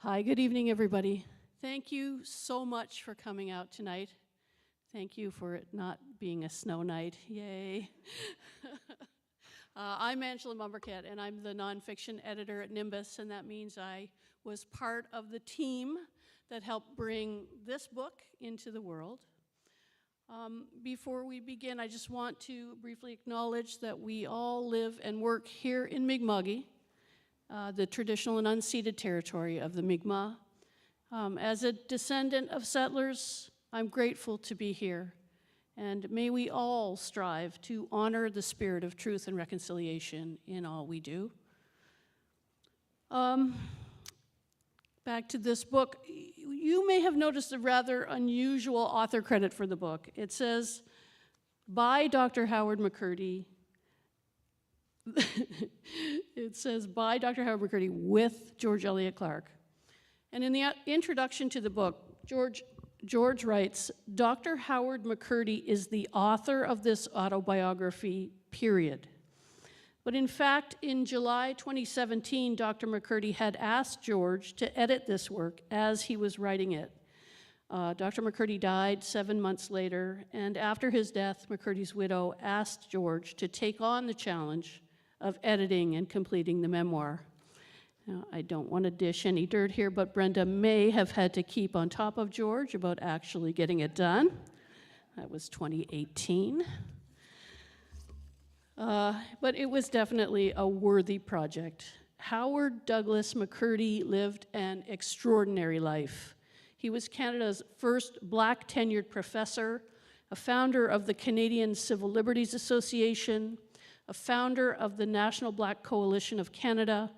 Hi, good evening, everybody. Thank you so much for coming out tonight. Thank you for it not being a snow night. Yay. I'm Angela Mumbercat, and I'm the nonfiction editor at Nimbus, and that means I was part of the team that helped bring this book into the world. Before we begin, I just want to briefly acknowledge that we all live and work here in Mi'kma'ki, the traditional and unceded territory of the Mi'kmaq. As a descendant of settlers, I'm grateful to be here, and may we all strive to honor the spirit of truth and reconciliation in all we do. Back to this book, you may have noticed a rather unusual author credit for the book. It says, by Dr. Howard McCurdy. It says, by Dr. Howard McCurdy with George Elliott Clarke. And in the introduction to the book, George writes, Dr. Howard McCurdy is the author of this autobiography, period. But in fact, in July 2017, Dr. McCurdy had asked George to edit this work as he was writing it. Dr. McCurdy died 7 months later, and after his death, McCurdy's widow asked George to take on the challenge of editing and completing the memoir. Now, I don't want to dish any dirt here, but Brenda may have had to keep on top of George about actually getting it done. That was 2018. But it was definitely a worthy project. Howard Douglas McCurdy lived an extraordinary life. He was Canada's first Black tenured professor, a founder of the Canadian Civil Liberties Association, a founder of the National Black Coalition of Canada,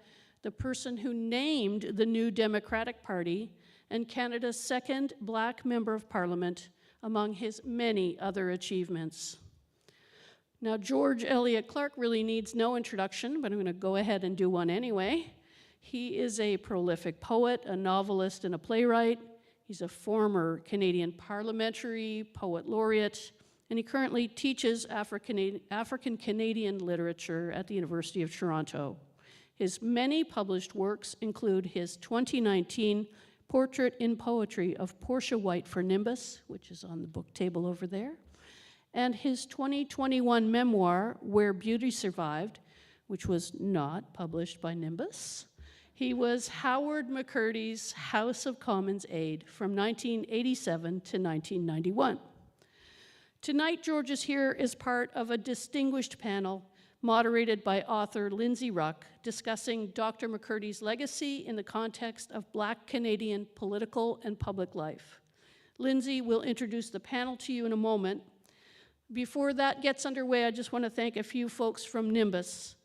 the person who named the New Democratic Party, and Canada's second Black member of Parliament, among his many other achievements. Now, George Elliott Clarke really needs no introduction, but I'm going to go ahead and do one anyway. He is a prolific poet, a novelist, and a playwright. He's a former Canadian parliamentary poet laureate, and he currently teaches African Canadian literature at the University of Toronto. His many published works include his 2019 Portrait in Poetry of Portia White for Nimbus, which is on the book table over there, and his 2021 memoir, Where Beauty Survived, which was not published by Nimbus. He was Howard McCurdy's House of Commons aide from 1987 to 1991. Tonight, George is here as part of a distinguished panel moderated by author Lindsay Ruck, discussing Dr. McCurdy's legacy in the context of Black Canadian political and public life. Lindsay will introduce the panel to you in a moment. Before that gets underway, I just want to thank a few folks from Nimbus,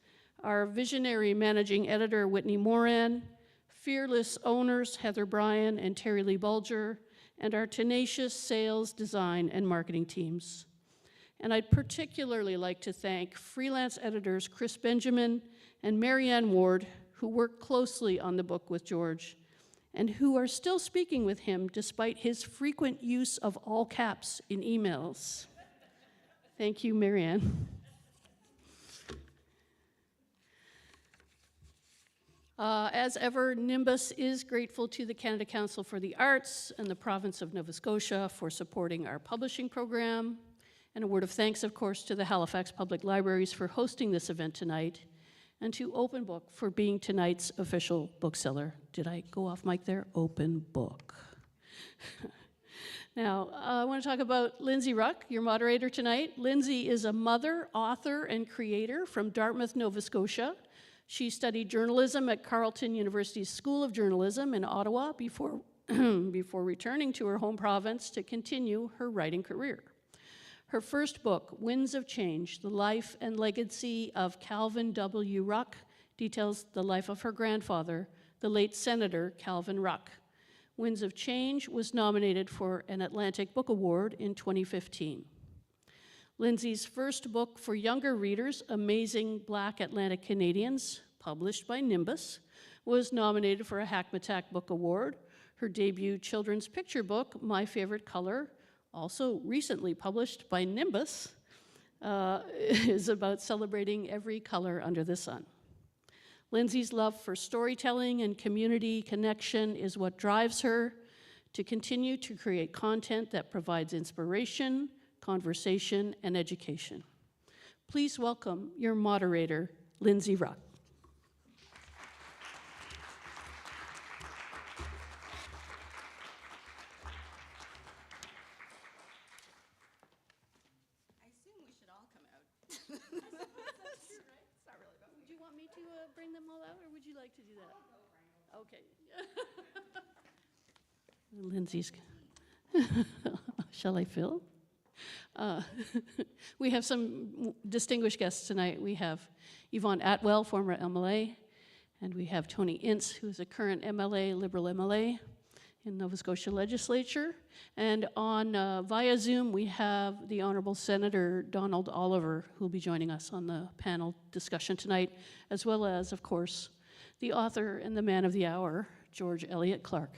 our visionary managing editor, Whitney Moran, fearless owners, Heather Bryan and Terry Lee Bulger, and our tenacious sales, design, and marketing teams. And I'd particularly like to thank freelance editors Chris Benjamin and Marianne Ward, who worked closely on the book with George, and who are still speaking with him despite his frequent use of all caps in emails. Thank you, Marianne. As ever, Nimbus is grateful to the Canada Council for the Arts and the province of Nova Scotia for supporting our publishing program. And a word of thanks, of course, to the Halifax Public Libraries for hosting this event tonight, and to Open Book for being tonight's official bookseller. Did I go off mic there? Open Book. Now, I want to talk about Lindsay Ruck, your moderator tonight. Lindsay is a mother, author, and creator from Dartmouth, Nova Scotia. She studied journalism at Carleton University's School of Journalism in Ottawa before returning to her home province to continue her writing career. Her first book, Winds of Change, The Life and Legacy of Calvin W. Ruck, details the life of her grandfather, the late Senator Calvin Ruck. Winds of Change was nominated for an Atlantic Book Award in 2015. Lindsay's first book for younger readers, Amazing Black Atlantic Canadians, published by Nimbus, was nominated for a Hackmatack Book Award. Her debut children's picture book, My Favorite Color, also recently published by Nimbus, is about celebrating every color under the sun. Lindsay's love for storytelling and community connection is what drives her to continue to create content that provides inspiration, conversation, and education. Please welcome your moderator, Lindsay Ruck. Bring them all out, or would you like to do that? Okay. Lindsay's. Shall I fill? We have some distinguished guests tonight. We have Yvonne Atwell, former MLA, and we have Tony Ince, who is a current MLA, Liberal MLA in Nova Scotia Legislature. And on via Zoom, we have the Honourable Senator Donald Oliver, who will be joining us on the panel discussion tonight, as well as, of course, the author and the man of the hour, George Elliott Clarke.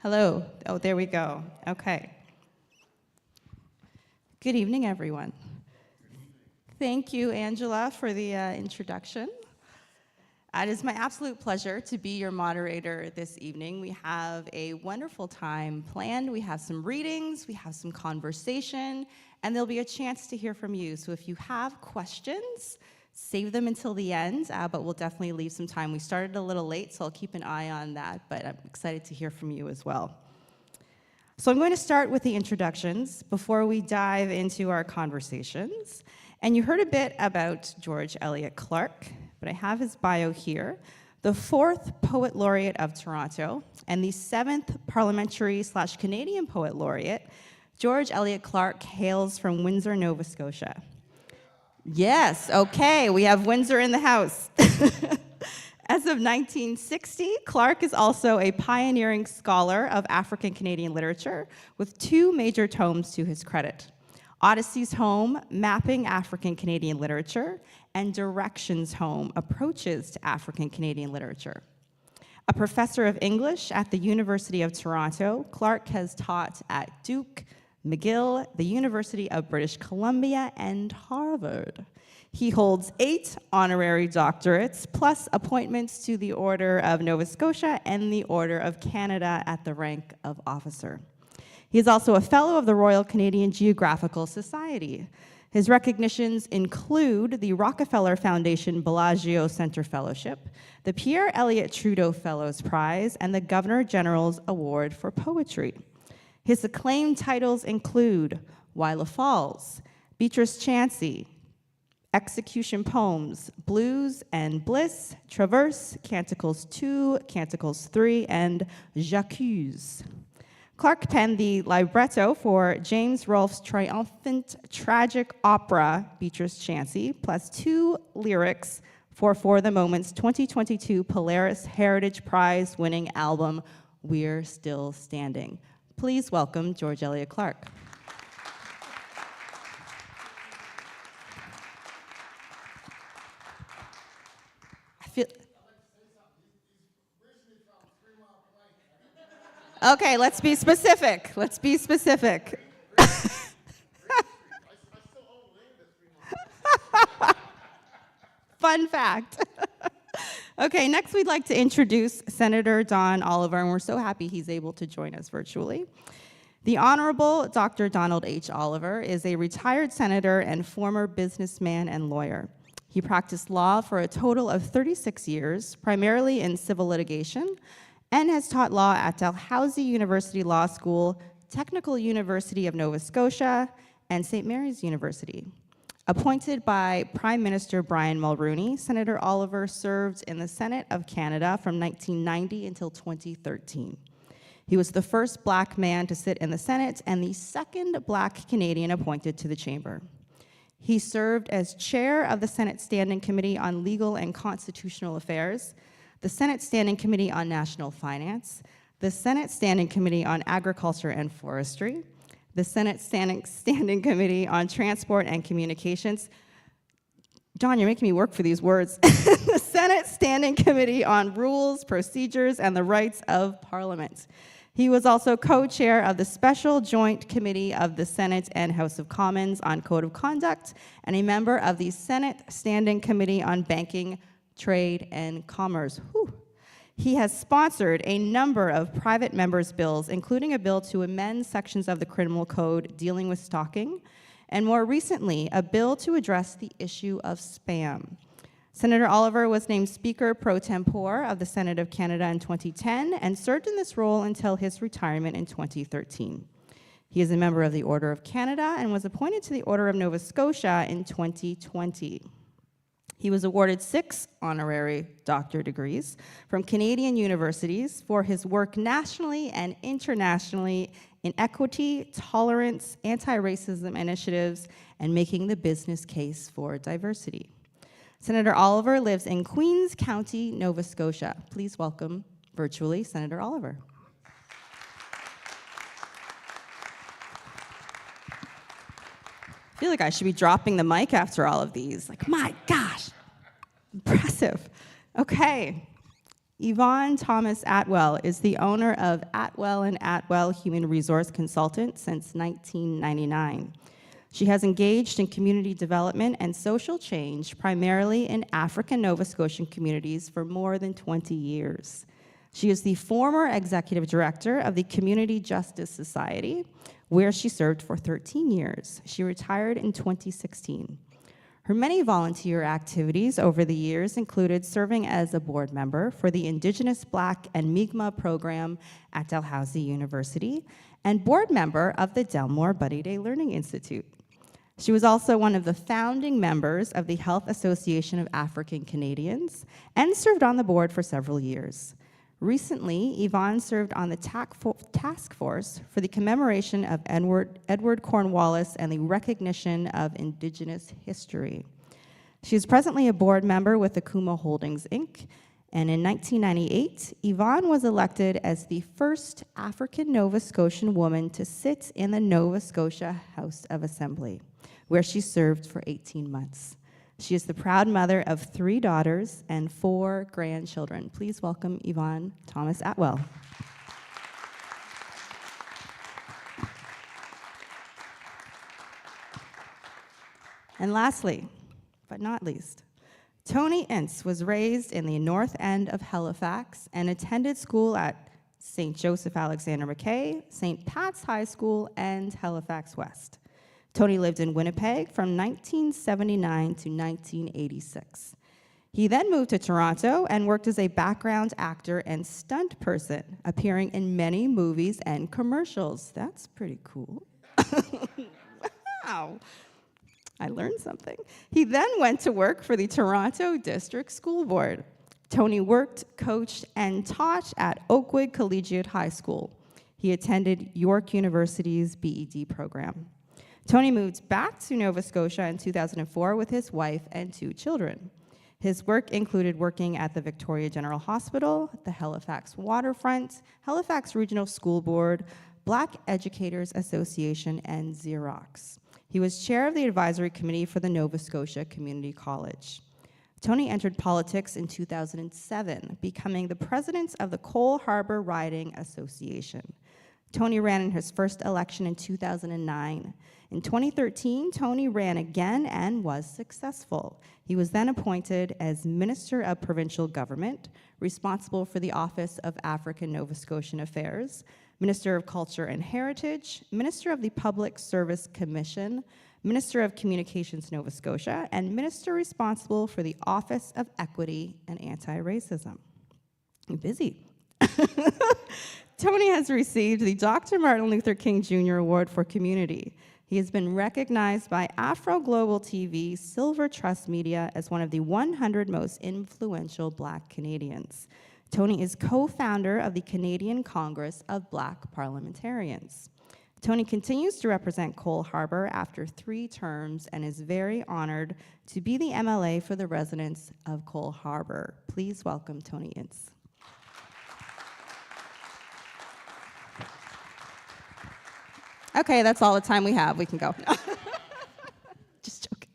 Hello. Oh, there we go. Okay. Good evening, everyone. Thank you, Angela, for the introduction. It is my absolute pleasure to be your moderator this evening. We have a wonderful time planned. We have some readings, we have some conversation, and there'll be a chance to hear from you. So if you have questions, save them until the end, but we'll definitely leave some time. We started a little late, so I'll keep an eye on that, but I'm excited to hear from you as well. So I'm going to start with the introductions before we dive into our conversations. And you heard a bit about George Elliott Clarke, but I have his bio here. The 4th Poet Laureate of Toronto and the 7th Parliamentary/Canadian Poet Laureate, George Elliott Clarke hails from Windsor, Nova Scotia. Yes, okay, we have Windsor in the house. As of 1960, Clarke is also a pioneering scholar of African Canadian literature with 2 major tomes to his credit: Odyssey's Home, Mapping African Canadian Literature, and Directions Home, Approaches to African Canadian Literature. A professor of English at the University of Toronto, Clarke has taught at Duke, McGill, the University of British Columbia, and Harvard. He holds 8 honorary doctorates, plus appointments to the Order of Nova Scotia and the Order of Canada at the rank of officer. He is also a Fellow of the Royal Canadian Geographical Society. His recognitions include the Rockefeller Foundation Bellagio Center Fellowship, the Pierre Elliott Trudeau Fellows Prize, and the Governor General's Award for Poetry. His acclaimed titles include Whyla Falls, Beatrice Chancey, Execution Poems, Blues and Bliss, Traverse, Canticles 2, Canticles 3, and J'accuse. Clarke penned the libretto for James Rolfe's triumphant tragic opera, Beatrice Chancey, plus 2 lyrics for the Moment's 2022 Polaris Heritage Prize-winning album, We're Still Standing. Please welcome George Elliott Clarke. Okay, let's be specific. Let's be specific. Fun fact. Okay, next we'd like to introduce Senator Don Oliver, and we're so happy he's able to join us virtually. The Honorable Dr. Donald H. Oliver is a retired senator and former businessman and lawyer. He practiced law for a total of 36 years, primarily in civil litigation, and has taught law at Dalhousie University Law School, Technical University of Nova Scotia, and St. Mary's University. Appointed by Prime Minister Brian Mulroney, Senator Oliver served in the Senate of Canada from 1990 until 2013. He was the first Black man to sit in the Senate and the second Black Canadian appointed to the chamber. He served as chair of the Senate Standing Committee on Legal and Constitutional Affairs, the Senate Standing Committee on National Finance, the Senate Standing Committee on Agriculture and Forestry, the Senate Standing Committee on Transport and Communications. John, you're making me work for these words. The Senate Standing Committee on Rules, Procedures, and the Rights of Parliament. He was also co-chair of the Special Joint Committee of the Senate and House of Commons on Code of Conduct, and a member of the Senate Standing Committee on Banking, Trade, and Commerce. Whew. He has sponsored a number of private members' bills, including a bill to amend sections of the Criminal Code dealing with stalking, and more recently, a bill to address the issue of spam. Senator Oliver was named Speaker pro tempore of the Senate of Canada in 2010 and served in this role until his retirement in 2013. He is a member of the Order of Canada and was appointed to the Order of Nova Scotia in 2020. He was awarded 6 honorary doctorate degrees from Canadian universities for his work nationally and internationally in equity, tolerance, anti-racism initiatives, and making the business case for diversity. Senator Oliver lives in Queens County, Nova Scotia. Please welcome, virtually, Senator Oliver. I feel like I should be dropping the mic after all of these. Like, my gosh, impressive. Okay, Yvonne Thomas Atwell is the owner of Atwell & Atwell Human Resource Consultant since 1999. She has engaged in community development and social change, primarily in African Nova Scotian communities, for more than 20 years. She is the former executive director of the Community Justice Society, where she served for 13 years. She retired in 2016. Her many volunteer activities over the years included serving as a board member for the Indigenous Black and Mi'kmaq program at Dalhousie University and board member of the Delmore Buddy Day Learning Institute. She was also one of the founding members of the Health Association of African Canadians and served on the board for several years. Recently, Yvonne served on the task force for the commemoration of Edward Cornwallis and the recognition of Indigenous history. She is presently a board member with Akuma Holdings, Inc., and in 1998, Yvonne was elected as the first African Nova Scotian woman to sit in the Nova Scotia House of Assembly, where she served for 18 months. She is the proud mother of 3 daughters and 4 grandchildren. Please welcome Yvonne Thomas Atwell. And lastly, but not least, Tony Ince was raised in the north end of Halifax and attended school at St. Joseph Alexander McKay, St. Pat's High School, and Halifax West. Tony lived in Winnipeg from 1979 to 1986. He then moved to Toronto and worked as a background actor and stunt person, appearing in many movies and commercials. That's pretty cool. Wow. I learned something. He then went to work for the Toronto District School Board. Tony worked, coached, and taught at Oakwood Collegiate High School. He attended York University's BEd program. Tony moved back to Nova Scotia in 2004 with his wife and 2 children. His work included working at the Victoria General Hospital, the Halifax Waterfront, Halifax Regional School Board, Black Educators Association, and Xerox. He was chair of the advisory committee for the Nova Scotia Community College. Tony entered politics in 2007, becoming the president of the Cole Harbour Riding Association. Tony ran in his first election in 2009. In 2013, Tony ran again and was successful. He was then appointed as Minister of Provincial Government, responsible for the Office of African Nova Scotian Affairs, Minister of Culture and Heritage, Minister of the Public Service Commission, Minister of Communications Nova Scotia, and Minister responsible for the Office of Equity and Anti-Racism. You're busy. Tony has received the Dr. Martin Luther King Jr. Award for Community. He has been recognized by Afro Global TV, Silver Trust Media as one of the 100 most influential Black Canadians. Tony is co-founder of the Canadian Congress of Black Parliamentarians. Tony continues to represent Cole Harbour after 3 terms and is very honored to be the MLA for the residents of Cole Harbour. Please welcome Tony Ince. Okay, that's all the time we have. We can go. Just joking.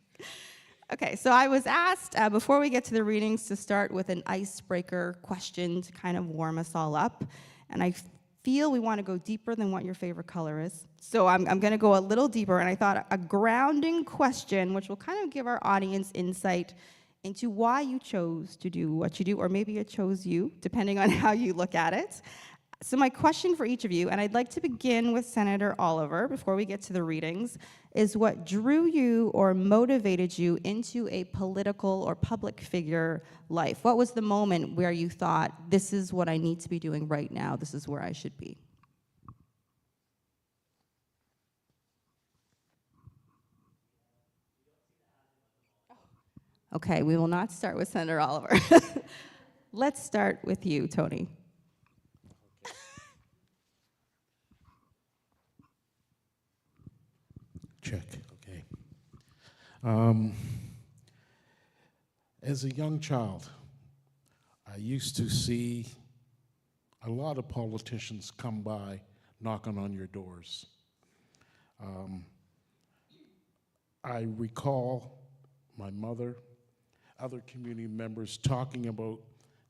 Okay, so I was asked before we get to the readings to start with an icebreaker question to kind of warm us all up. And I feel we want to go deeper than what your favorite color is. So I'm going to go a little deeper, and I thought a grounding question, which will kind of give our audience insight into why you chose to do what you do, or maybe it chose you, depending on how you look at it. So my question for each of you, and I'd like to begin with Senator Oliver before we get to the readings, is what drew you or motivated you into a political or public figure life? What was the moment where you thought, this is what I need to be doing right now, this is where I should be? Okay, we will not start with Senator Oliver. Let's start with you, Tony. Check, okay. As a young child, I used to see a lot of politicians come by knocking on your doors. I recall my mother, other community members talking about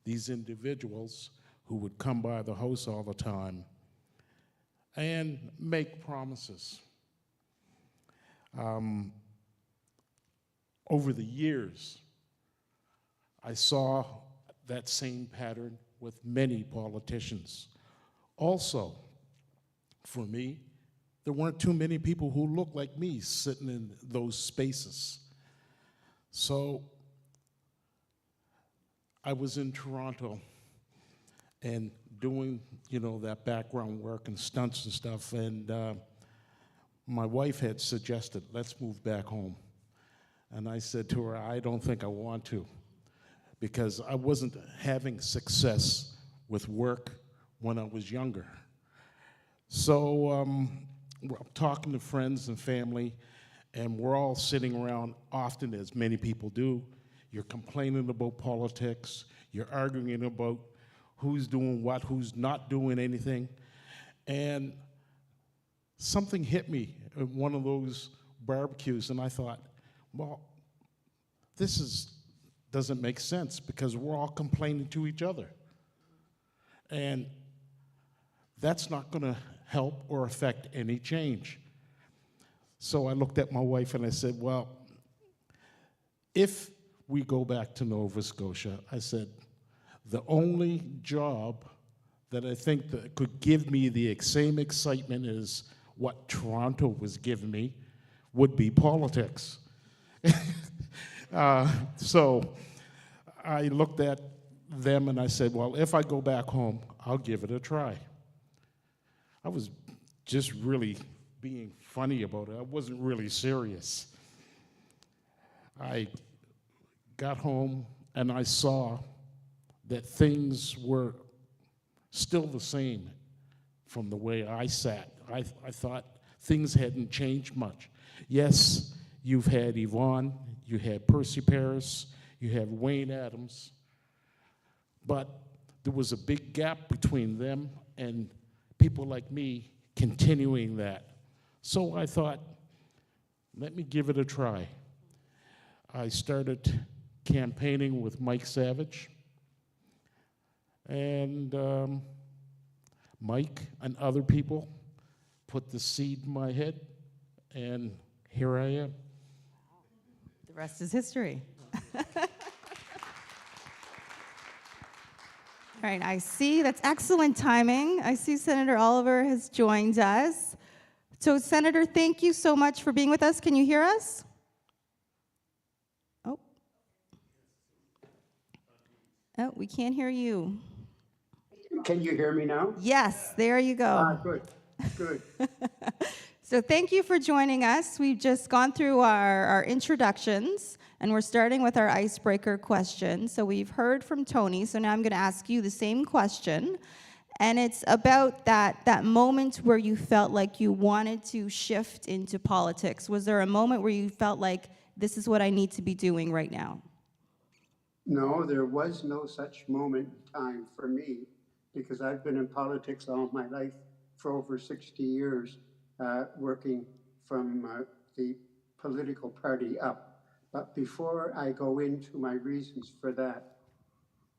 these individuals who would come by the house all the time and make promises. Over the years, I saw that same pattern with many politicians. Also, for me, there weren't too many people who looked like me sitting in those spaces. So I was in Toronto and doing, that background work and stunts and stuff, and my wife had suggested, let's move back home. And I said to her, I don't think I want to, because I wasn't having success with work when I was younger. So I'm talking to friends and family, and we're all sitting around often, as many people do. You're complaining about politics, you're arguing about who's doing what, who's not doing anything. And something hit me at one of those barbecues, and I thought, well, this doesn't make sense, because we're all complaining to each other. And that's not going to help or affect any change. So I looked at my wife and I said, well, if we go back to Nova Scotia, I said, the only job that I think that could give me the same excitement as what Toronto was giving me would be politics. So I looked at them and I said, well, if I go back home, I'll give it a try. I was just really being funny about it. I wasn't really serious. I got home and I saw that things were still the same from the way I sat. I thought things hadn't changed much. Yes, you've had Yvonne, you had Percy Paris, you have Wayne Adams, but there was a big gap between them and people like me continuing that. So I thought, let me give it a try. I started campaigning with Mike Savage, and Mike and other people put the seed in my head, and here I am. The rest is history. All right, I see that's excellent timing. I see Senator Oliver has joined us. So, Senator, thank you so much for being with us. Can you hear us? Oh, we can't hear you. Can you hear me now? Yes, there you go. Good, good. So thank you for joining us. We've just gone through our introductions, and we're starting with our icebreaker question. So we've heard from Tony, so now I'm going to ask you the same question. And it's about that moment where you felt like you wanted to shift into politics. Was there a moment where you felt like, this is what I need to be doing right now? No, there was no such moment in time for me, because I've been in politics all my life for over 60 years, working from the political party up. But before I go into my reasons for that,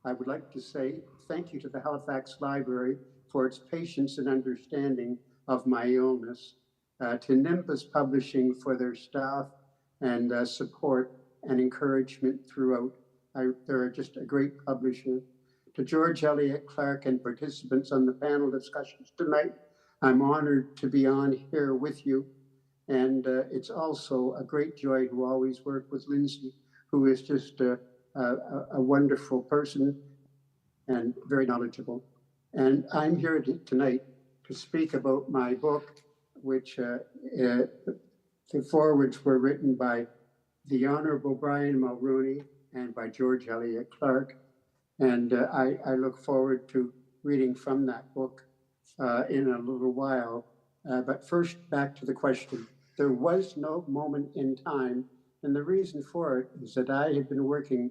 I would like to say thank you to the Halifax Library for its patience and understanding of my illness, to Nimbus Publishing for their staff and support and encouragement throughout. They're just a great publisher. To George Elliott Clarke and participants on the panel discussions tonight, I'm honored to be on here with you. And it's also a great joy to always work with Lindsay, who is just a wonderful person and very knowledgeable. And I'm here tonight to speak about my book, which the forwards were written by the Honorable Brian Mulrooney and by George Elliott Clarke. And I look forward to reading from that book in a little while. But first, back to the question. There was no moment in time, and the reason for it is that I had been working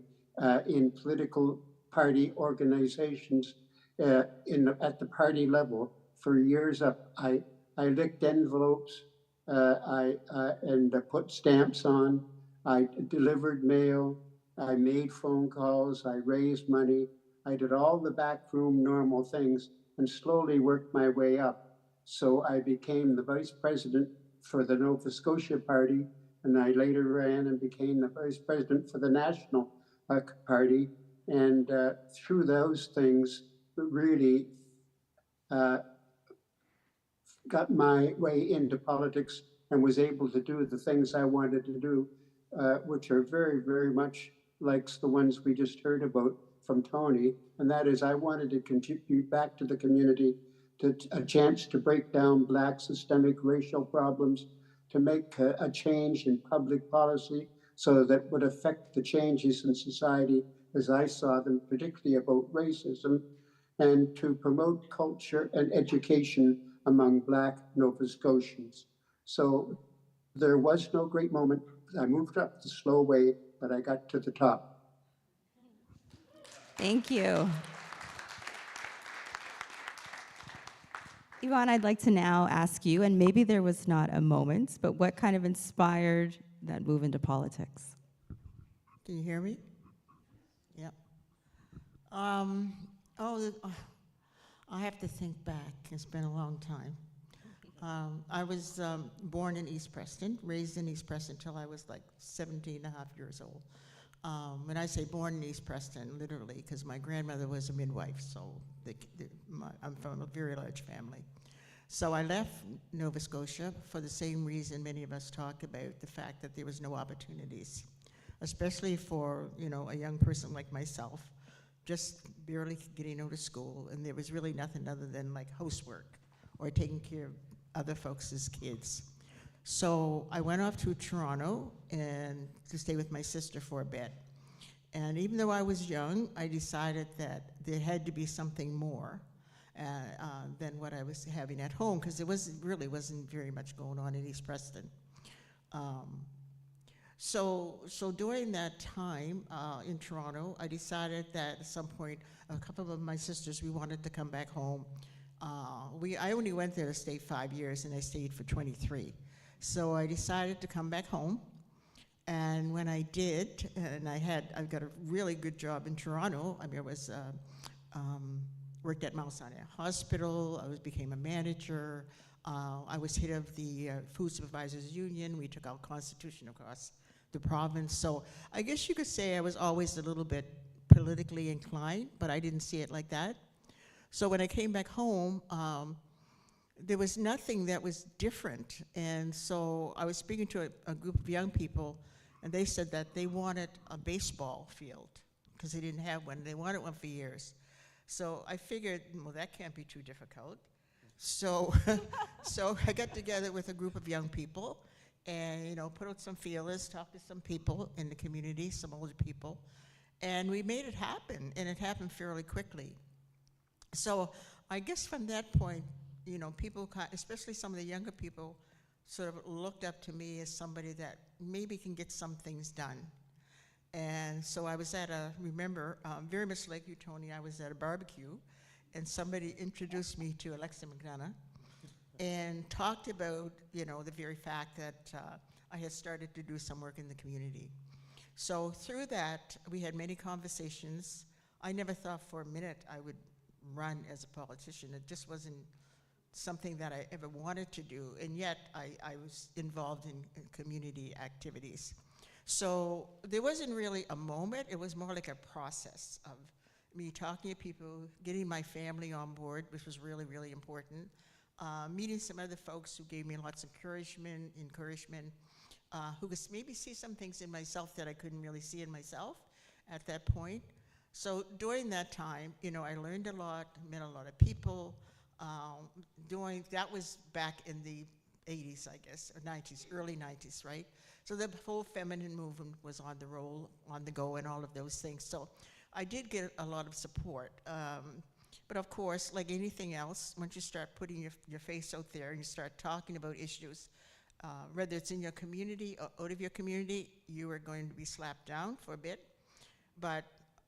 in political party organizations at the party level for years up. I licked envelopes and put stamps on. I delivered mail. I made phone calls. I raised money. I did all the backroom normal things and slowly worked my way up. So I became the vice president for the Nova Scotia Party, and I later ran and became the vice president for the National Party. And through those things, really got my way into politics and was able to do the things I wanted to do, which are very, very much like the ones we just heard about from Tony. And that is, I wanted to contribute back to the community, to a chance to break down Black systemic racial problems, to make a change in public policy so that would affect the changes in society as I saw them, particularly about racism, and to promote culture and education among Black Nova Scotians. So there was no great moment. I moved up the slow way, but I got to the top. Thank you. Yvonne, I'd like to now ask you, and maybe there was not a moment, but what kind of inspired that move into politics? Can you hear me? Yep. I have to think back. It's been a long time. I was born in East Preston, raised in East Preston until I was like 17 and a half years old. When I say born in East Preston, literally, because my grandmother was a midwife, so I'm from a very large family. So I left Nova Scotia for the same reason many of us talk about, the fact that there was no opportunities, especially for, a young person like myself, just barely getting out of school, and there was really nothing other than like housework or taking care of other folks' kids. So I went off to Toronto and to stay with my sister for a bit. And even though I was young, I decided that there had to be something more than what I was having at home, because there really wasn't very much going on in East Preston. So during that time in Toronto, I decided that at some point, a couple of my sisters, we wanted to come back home. I only went there to stay 5 years, and I stayed for 23. So I decided to come back home, and when I did, and I got a really good job in Toronto. I mean, I was worked at Mount Sinai Hospital. I became a manager. I was head of the Food Supervisors Union. We took our constitution across the province. So I guess you could say I was always a little bit politically inclined, but I didn't see it like that. So when I came back home, there was nothing that was different. And so I was speaking to a group of young people, and they said that they wanted a baseball field because they didn't have one. They wanted one for years. So I figured, well, that can't be too difficult. So, so I got together with a group of young people and, you know, put out some feelers, talked to some people in the community, some older people, and we made it happen, and it happened fairly quickly. So I guess from that point, you know, people, especially some of the younger people, sort of looked up to me as somebody that maybe can get some things done. And so I was at remember, very much like you, Tony, I was at a barbecue, and somebody introduced me to Alexa McDonough and talked about, you know, the very fact that I had started to do some work in the community. So through that, we had many conversations. I never thought for a minute I would run as a politician. It just wasn't something that I ever wanted to do, and yet I was involved in community activities. So there wasn't really a moment, it was more like a process of me talking to people, getting my family on board, which was really, really important, meeting some other folks who gave me lots of encouragement, who could maybe see some things in myself that I couldn't really see in myself at that point. So during that time, you know, I learned a lot, met a lot of people. That was back in the 80s, I guess, or 90s, early 90s, right? So the whole feminine movement was on the roll, on the go, and all of those things. So I did get a lot of support. But of course, like anything else, once you start putting your face out there and you start talking about issues, whether it's in your community or out of your community, you are going to be slapped down for a bit. But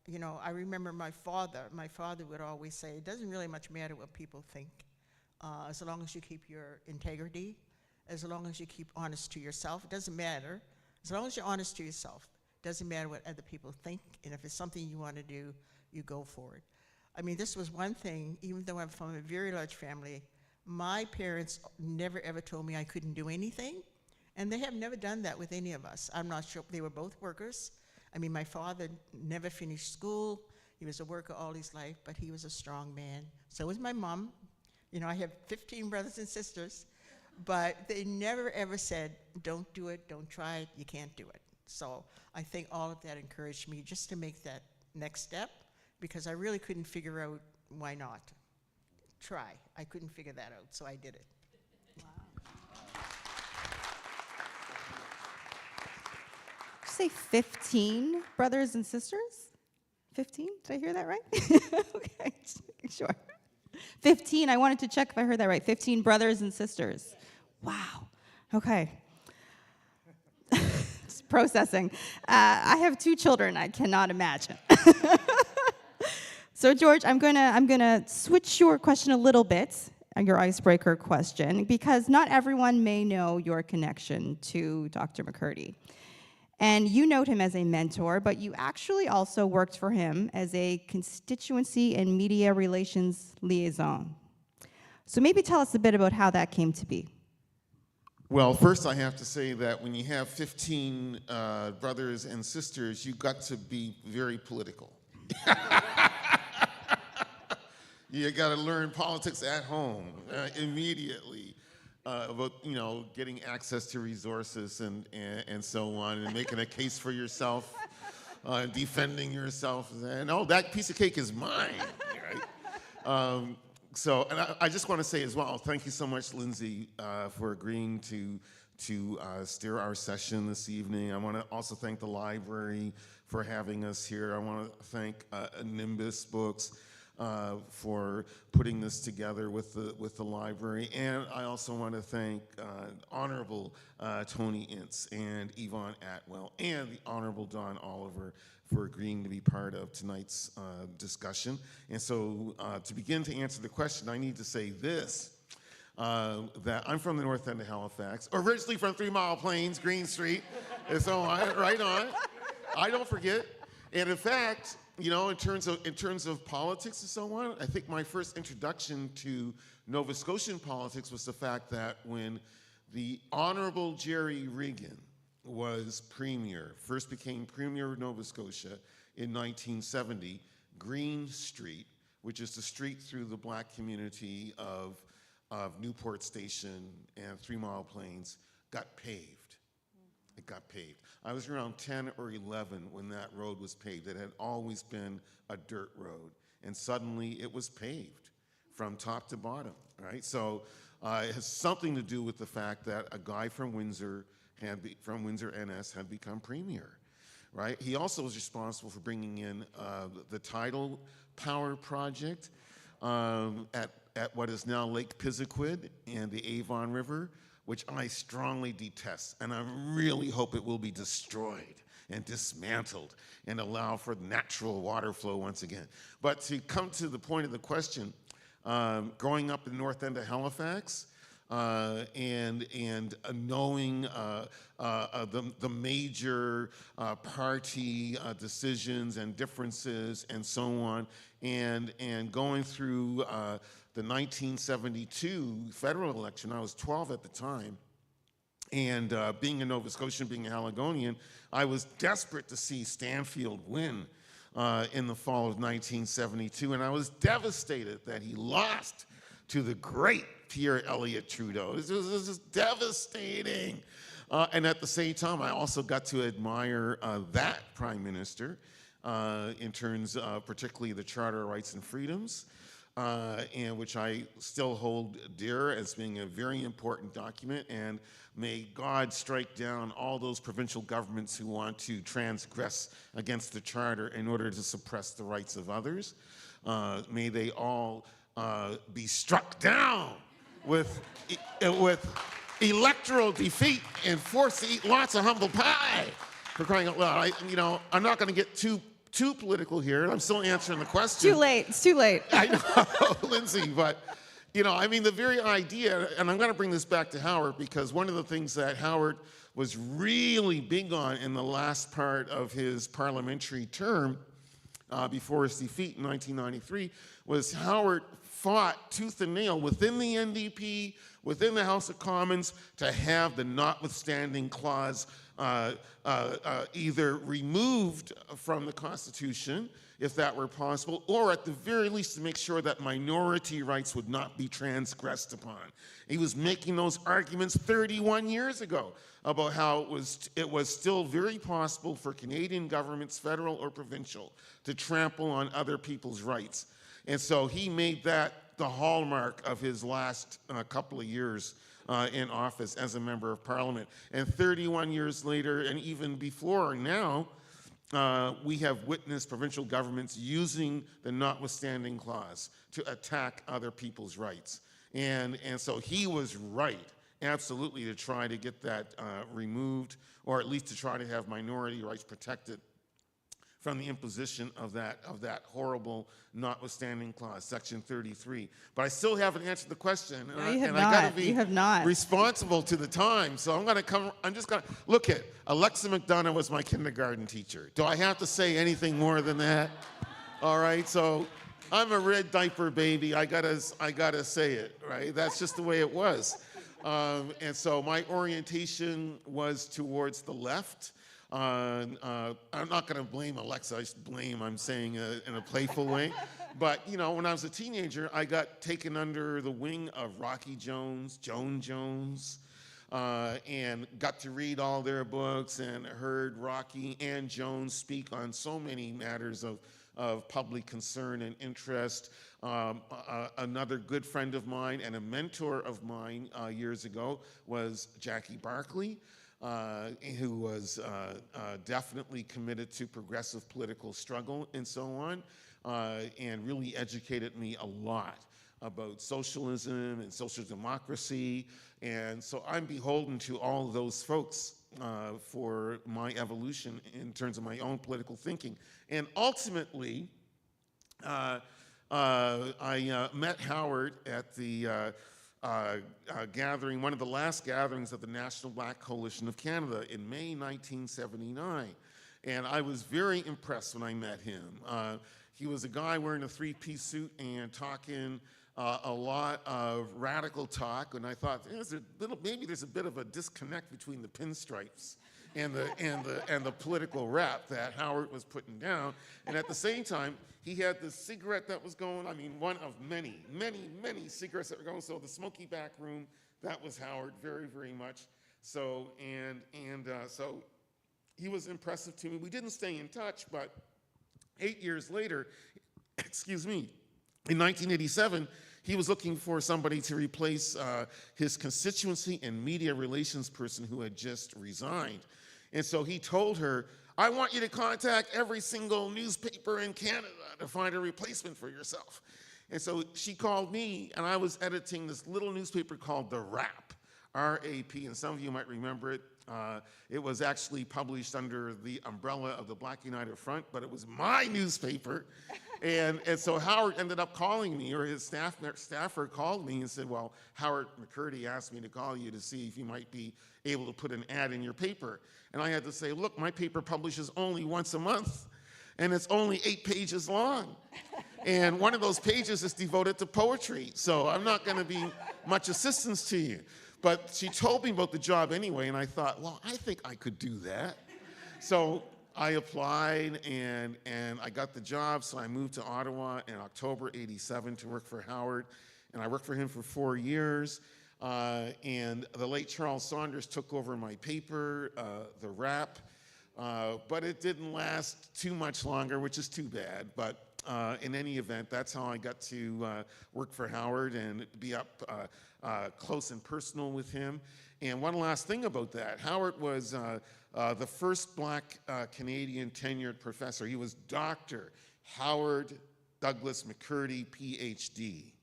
you know, I remember my father would always say, it doesn't really much matter what people think, as long as you keep your integrity, as long as you keep honest to yourself, it doesn't matter. As long as you're honest to yourself, it doesn't matter what other people think, and if it's something you want to do, you go for it. I mean, this was one thing, even though I'm from a very large family, my parents never ever told me I couldn't do anything, and they have never done that with any of us. I'm not sure, they were both workers. I mean, my father never finished school. He was a worker all his life, but he was a strong man. So was my mom. You know, I have 15 brothers and sisters, but they never ever said, don't do it, don't try it, you can't do it. So I think all of that encouraged me just to make that next step, because I really couldn't figure out why not. Try. I couldn't figure that out, so I did it. Say 15 brothers and sisters? 15? Did I hear that right? Okay, just making sure. 15, I wanted to check if I heard that right. 15 brothers and sisters. Wow. Okay. Just processing. I have 2 children. I cannot imagine. So George, I'm gonna switch your question a little bit, your icebreaker question, because not everyone may know your connection to Dr. McCurdy. And you note him as a mentor, but you actually also worked for him as a constituency and media relations liaison. So maybe tell us a bit about how that came to be. Well, first I have to say that when you have 15 brothers and sisters, you got to be very political. You got to learn politics at home immediately. About, you know, getting access to resources and so on, and making a case for yourself, defending yourself, and oh, that piece of cake is mine, right? So, and I just want to say as well, thank you so much, Lindsay, for agreeing to steer our session this evening. I want to also thank the library for having us here. I want to thank Nimbus Books for putting this together with the library, and I also want to thank Honorable Tony Ince and Yvonne Atwell and the Honorable Don Oliver for agreeing to be part of tonight's discussion. And so to begin to answer the question, I need to say this, that I'm from the north end of Halifax, originally from 3 Mile Plains, Green Street, and so on, right on. I don't forget. And in fact, you know, in terms of politics and so on, I think my first introduction to Nova Scotian politics was the fact that when the Honorable Jerry Regan was premier, first became premier of Nova Scotia in 1970, Green Street, which is the street through the black community of Newport Station and 3 Mile Plains, got paved. It got paved. I was around 10 or 11 when that road was paved. It had always been a dirt road, and suddenly it was paved from top to bottom, right? So it has something to do with the fact that a guy from Windsor NS had become premier, right? He also was responsible for bringing in the tidal power project at what is now Lake Pisiquid and the Avon River, which I strongly detest, and I really hope it will be destroyed and dismantled and allow for natural water flow once again. But to come to the point of the question, growing up in the north end of Halifax, and knowing the major party decisions and differences and so on, and going through the 1972 federal election. I was 12 at the time, and being a Nova Scotian, being a Haligonian, I was desperate to see Stanfield win in the fall of 1972, and I was devastated that he lost to the great Pierre Elliott Trudeau. This was just devastating. And at the same time, I also got to admire that prime minister in terms of particularly the Charter of Rights and Freedoms, and which I still hold dear as being a very important document. And may God strike down all those provincial governments who want to transgress against the Charter in order to suppress the rights of others. May they all be struck down with electoral defeat and forced to eat lots of humble pie, for crying out loud. I'm not going to get too political here. I'm still answering the question. Too late. It's too late. I know, Lindsay, but the very idea, and I'm going to bring this back to Howard, because one of the things that Howard was really big on in the last part of his parliamentary term before his defeat in 1993 was Howard fought tooth and nail within the NDP, within the House of Commons, to have the notwithstanding clause either removed from the Constitution, if that were possible, or at the very least to make sure that minority rights would not be transgressed upon. He was making those arguments 31 years ago about how it was still very possible for Canadian governments, federal or provincial, to trample on other people's rights. And so he made that the hallmark of his last couple of years in office as a member of parliament. And 31 years later, and even before now, we have witnessed provincial governments using the notwithstanding clause to attack other people's rights. And so he was right, absolutely, to try to get that removed, or at least to try to have minority rights protected from the imposition of that horrible notwithstanding clause, Section 33. But I still haven't answered the question, No, you have and I got to be You have not. responsible to the time. So I'm just going to look at Alexa McDonough was my kindergarten teacher. Do I have to say anything more than that? All right, so I'm a red diaper baby. I gotta say it, right? That's just the way it was. And so my orientation was towards the left. I'm not going to blame Alexa. I'm saying in a playful way. But, when I was a teenager, I got taken under the wing of Rocky Jones, Joan Jones, and got to read all their books and heard Rocky and Jones speak on so many matters of public concern and interest. Another good friend of mine and a mentor of mine years ago was Jackie Barkley, who was definitely committed to progressive political struggle and so on, and really educated me a lot about socialism and social democracy. And so I'm beholden to all those folks for my evolution in terms of my own political thinking. And ultimately, I met Howard at the gathering, one of the last gatherings of the National Black Coalition of Canada in May 1979. And I was very impressed when I met him. He was a guy wearing a three-piece suit and talking a lot of radical talk, and I thought maybe there's a bit of a disconnect between the pinstripes and the political rap that Howard was putting down. And at the same time, he had this cigarette that was going. One of many, many, many cigarettes that were going. So the smoky back room, that was Howard very, very much. So so he was impressive to me. We didn't stay in touch, but 8 years later, in 1987, He was looking for somebody to replace his constituency and media relations person who had just resigned. And so he told her, I want you to contact every single newspaper in Canada to find a replacement for yourself. And so she called me, and I was editing this little newspaper called The Rap, R-A-P, and some of you might remember it. It was actually published under the umbrella of the Black United Front, but it was my newspaper. And so Howard ended up calling me, or his staffer called me and said, well, Howard McCurdy asked me to call you to see if you might be able to put an ad in your paper. And I had to say, look, my paper publishes only once a month, and it's only 8 pages long. And one of those pages is devoted to poetry, so I'm not going to be much assistance to you. But she told me about the job anyway, and I thought, well, I think I could do that. So I applied, and I got the job, so I moved to Ottawa in October '87 to work for Howard, and I worked for him for 4 years. And the late Charles Saunders took over my paper, The Rap, but it didn't last too much longer, which is too bad. But in any event, that's how I got to work for Howard and be up close and personal with him. And one last thing about that, Howard was the first Black Canadian tenured professor. He was Dr. Howard Douglas McCurdy, PhD.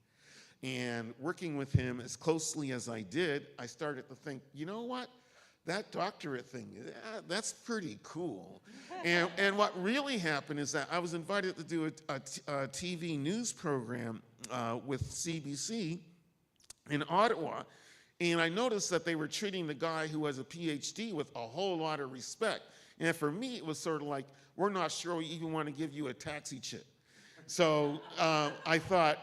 And working with him as closely as I did, I started to think, you know what? That doctorate thing, that's pretty cool. And what really happened is that I was invited to do a TV news program with CBC in Ottawa, and I noticed that they were treating the guy who has a PhD with a whole lot of respect. And for me, it was sort of like, we're not sure we even want to give you a taxi chip. So I thought,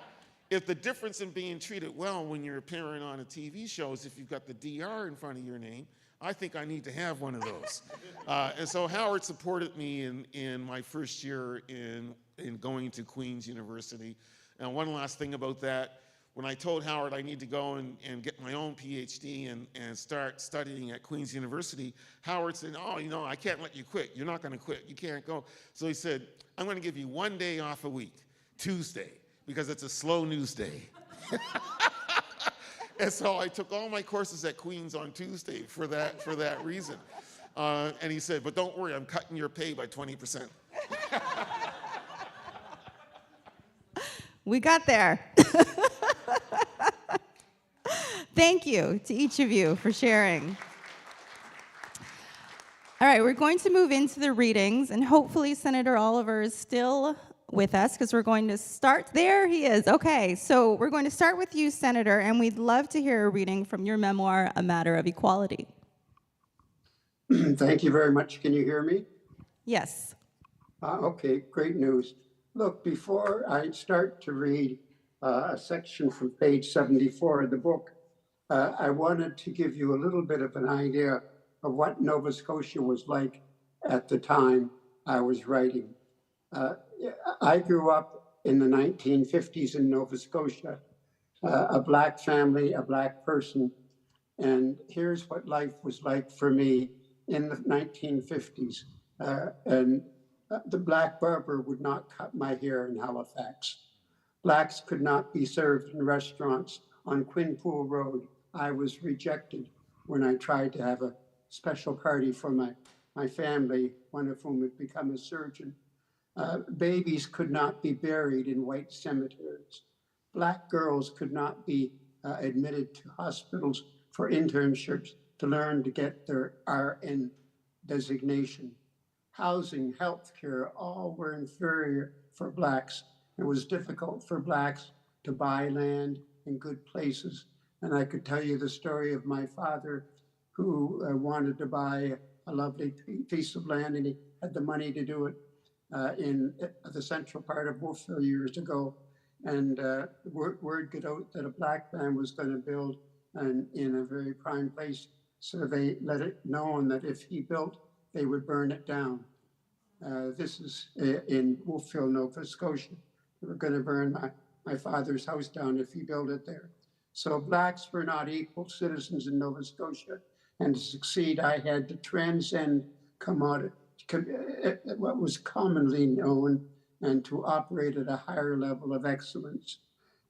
if the difference in being treated well when you're appearing on a TV show is if you've got the DR in front of your name, I think I need to have one of those. And so Howard supported me in my first year in going to Queen's University. And one last thing about that, when I told Howard I need to go and get my own PhD and start studying at Queen's University, Howard said, oh, you know, I can't let you quit. You're not going to quit. You can't go. So he said, I'm going to give you 1 day off a week, Tuesday, because it's a slow news day. And so I took all my courses at Queen's on Tuesday for that reason. And he said, but don't worry, I'm cutting your pay by 20%. We got there. Thank you to each of you for sharing. All right, we're going to move into the readings, and hopefully Senator Oliver is still with us because we're going to start. There he is. Okay, so we're going to start with you, Senator, and we'd love to hear a reading from your memoir, A Matter of Equality. Thank you very much. Can you hear me? Yes. Okay, great news. Look, before I start to read a section from page 74 of the book, I wanted to give you a little bit of an idea of what Nova Scotia was like at the time I was writing. I grew up in the 1950s in Nova Scotia, a Black family, a Black person, and here's what life was like for me in the 1950s. The Black barber would not cut my hair in Halifax. Blacks could not be served in restaurants on Quinpool Road. I was rejected when I tried to have a special party for my family, one of whom had become a surgeon. Babies could not be buried in white cemeteries. Black girls could not be admitted to hospitals for internships to learn to get their RN designation. Housing, healthcare, all were inferior for Blacks. It was difficult for Blacks to buy land in good places. And I could tell you the story of my father who wanted to buy a lovely piece of land, and he had the money to do it in the central part of Wolfville years ago. And word got out that a Black man was going to build in a very prime place. So they let it known that if he built, they would burn it down. This is in Wolfville, Nova Scotia. They were going to burn my father's house down if he built it there. So Blacks were not equal citizens in Nova Scotia. And to succeed, I had to transcend commodity, what was commonly known, and to operate at a higher level of excellence.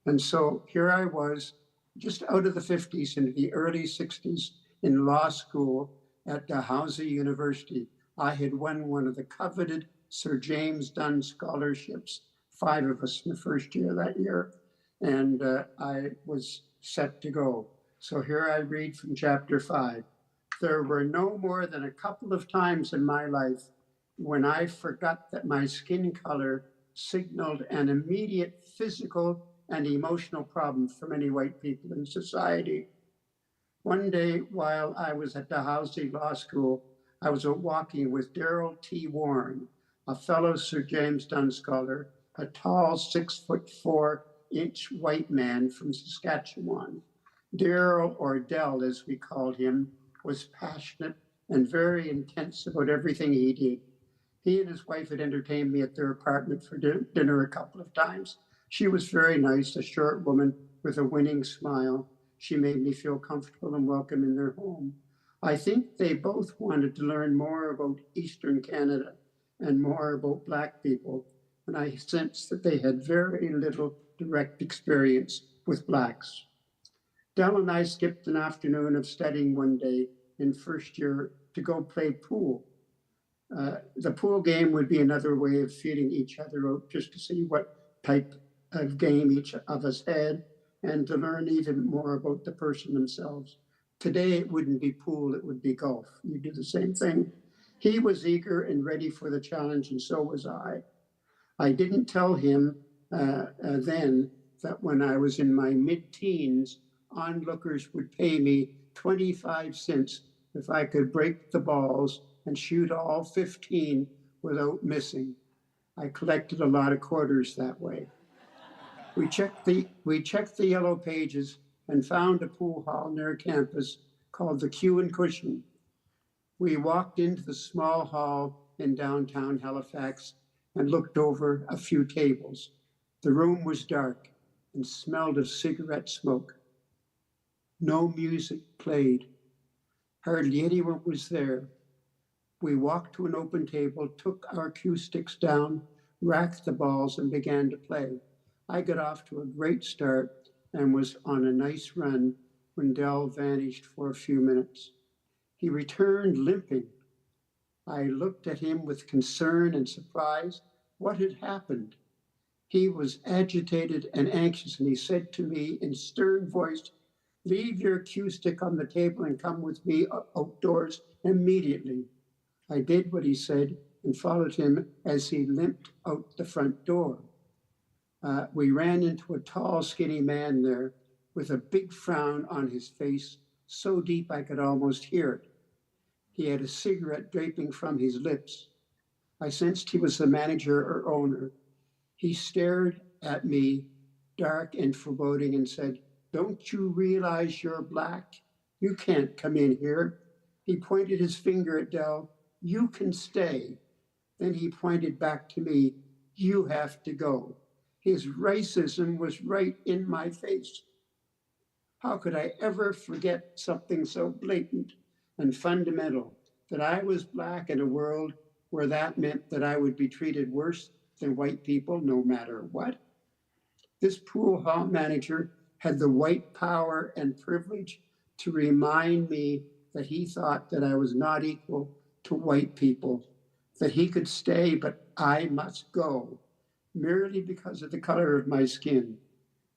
And so here I was, just out of the 50s into the early 60s in law school at Dalhousie University. I had won one of the coveted Sir James Dunn scholarships, 5 of us in the first year that year, and I was set to go. So here I read from chapter 5. There were no more than a couple of times in my life when I forgot that my skin color signaled an immediate physical and emotional problem for many white people in society. One day, while I was at Dalhousie Law School, I was walking with Darrell T. Warren, a fellow Sir James Dunn scholar, a tall 6'4" white man from Saskatchewan. Darrell, or Dell as we called him, was passionate and very intense about everything he did. He and his wife had entertained me at their apartment for dinner a couple of times. She was very nice, a short woman with a winning smile. She made me feel comfortable and welcome in their home. I think they both wanted to learn more about Eastern Canada and more about Black people, and I sensed that they had very little direct experience with Blacks. Del and I skipped an afternoon of studying one day in first year to go play pool. The pool game would be another way of feeling each other out, just to see what type of game each of us had and to learn even more about the person themselves. Today, it wouldn't be pool, it would be golf. You do the same thing. He was eager and ready for the challenge, and so was I. I didn't tell him then that when I was in my mid-teens, onlookers would pay me 25 cents if I could break the balls and shoot all 15 without missing. I collected a lot of quarters that way. We checked the yellow pages and found a pool hall near campus called the Q and Cushion. We walked into the small hall in downtown Halifax and looked over a few tables. The room was dark and smelled of cigarette smoke. No music played. Hardly anyone was there. We walked to an open table, took our cue sticks down, racked the balls, and began to play. I got off to a great start and was on a nice run when Dell vanished for a few minutes. He returned limping. I looked at him with concern and surprise. What had happened? He was agitated and anxious, and he said to me in stern voice, "Leave your cue stick on the table and come with me outdoors immediately." I did what he said and followed him as he limped out the front door. We ran into a tall, skinny man there with a big frown on his face, so deep I could almost hear it. He had a cigarette draping from his lips. I sensed he was the manager or owner. He stared at me, dark and foreboding, and said, "Don't you realize you're Black? You can't come in here." He pointed his finger at Dell. "You can stay." Then he pointed back to me. "You have to go." His racism was right in my face. How could I ever forget something so blatant and fundamental, that I was Black in a world where that meant that I would be treated worse than white people no matter what? This pool hall manager had the white power and privilege to remind me that he thought that I was not equal to white people, that he could stay, but I must go, merely because of the color of my skin.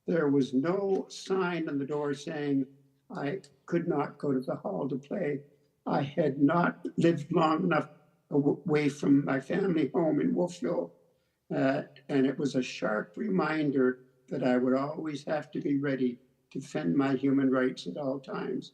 There was no sign on the door saying I could not go to the hall to play. I had not lived long enough away from my family home in Wolfville, and it was a sharp reminder that I would always have to be ready to defend my human rights at all times.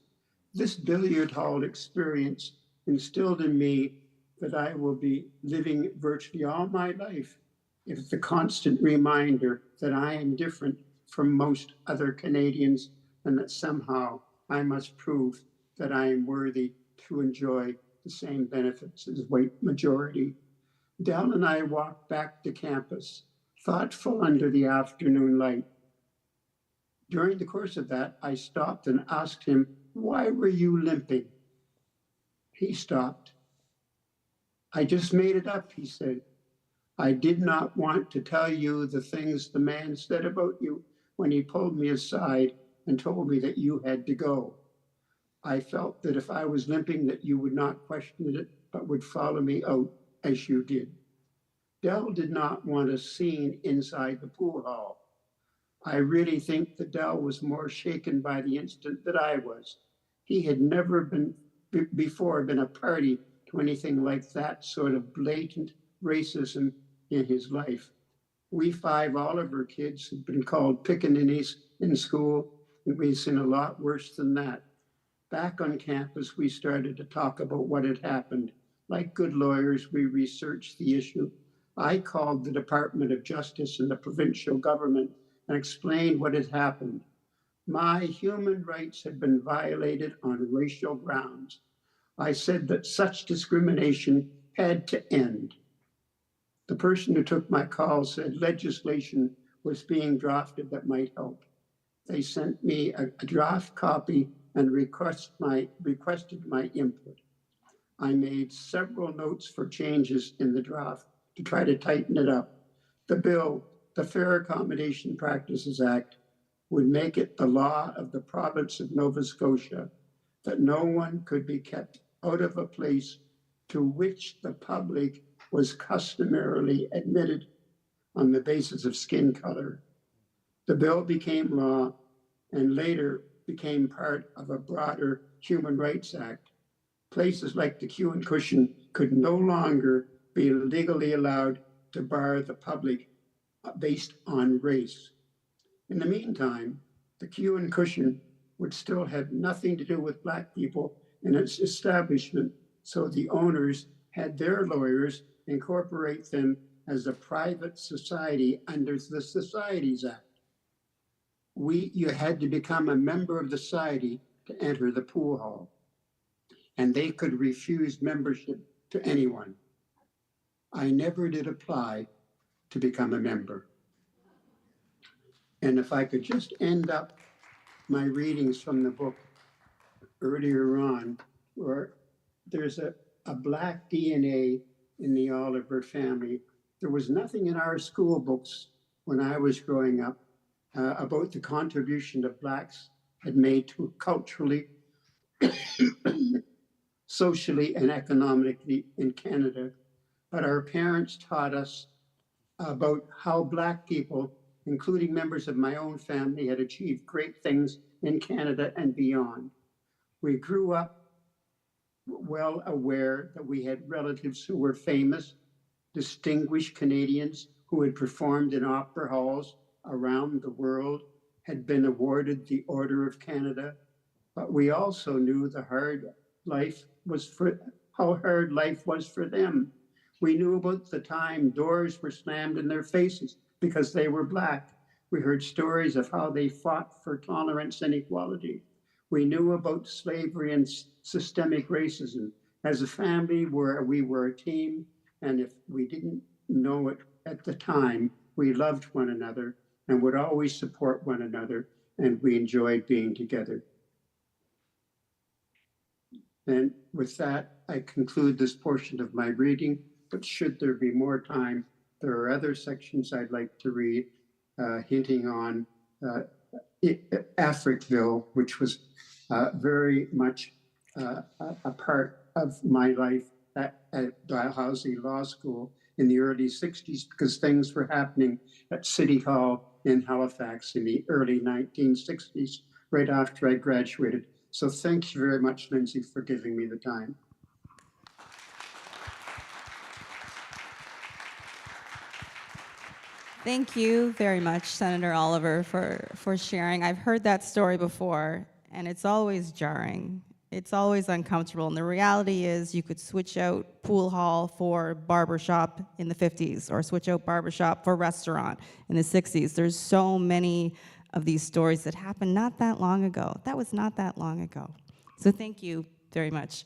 This billiard hall experience instilled in me that I will be living virtually all my life if the constant reminder that I am different from most other Canadians and that somehow I must prove that I am worthy to enjoy the same benefits as white majority. Dell and I walked back to campus, thoughtful under the afternoon light. During the course of that, I stopped and asked him, "Why were you limping?" He stopped. "I just made it up," he said. "I did not want to tell you the things the man said about you, when he pulled me aside and told me that you had to go. I felt that if I was limping, that you would not question it, but would follow me out as you did. Dell did not want a scene inside the pool hall. I really think that Dell was more shaken by the incident than I was. He had never before been a party to anything like that sort of blatant racism in his life. We 5 Oliver kids had been called pickaninnies in school, and we'd seen a lot worse than that. Back on campus, we started to talk about what had happened. Like good lawyers, we researched the issue. I called the Department of Justice and the provincial government and explained what had happened. My human rights had been violated on racial grounds. I said that such discrimination had to end. The person who took my call said legislation was being drafted that might help. They sent me a draft copy and requested my input. I made several notes for changes in the draft to try to tighten it up. The bill, the Fair Accommodation Practices Act, would make it the law of the province of Nova Scotia that no one could be kept out of a place to which the public was customarily admitted on the basis of skin color. The bill became law and later became part of a broader Human Rights Act. Places like the Q and Cushion could no longer be legally allowed to bar the public based on race. In the meantime, the Q and Cushion would still have nothing to do with Black people in its establishment, so the owners had their lawyers incorporate them as a private society under the Societies Act. You had to become a member of the society to enter the pool hall, and they could refuse membership to anyone. I never did apply to become a member. And if I could just end up my readings from the book earlier on, where there's a Black DNA in the Oliver family. There was nothing in our school books when I was growing up about the contribution that Blacks had made to culturally, socially, and economically in Canada. But our parents taught us about how Black people, including members of my own family, had achieved great things in Canada and beyond. We grew up well aware that we had relatives who were famous, distinguished Canadians who had performed in opera halls around the world, had been awarded the Order of Canada. But we also knew how hard life was for them. We knew about the time doors were slammed in their faces because they were Black. We heard stories of how they fought for tolerance and equality. We knew about slavery and systemic racism. As a family, we were a team, and if we didn't know it at the time, we loved one another and would always support one another, and we enjoyed being together. And with that, I conclude this portion of my reading, but should there be more time, there are other sections I'd like to read, hinting on Africville, which was very much a part of my life at Dalhousie Law School in the early 60s, because things were happening at City Hall in Halifax in the early 1960s, right after I graduated. So thank you very much, Lindsay, for giving me the time. Thank you very much, Senator Oliver, for sharing. I've heard that story before, and it's always jarring. It's always uncomfortable. And the reality is you could switch out pool hall for barbershop in the 50s or switch out barbershop for restaurant in the 60s. There's so many of these stories that happened not that long ago. That was not that long ago. So thank you very much.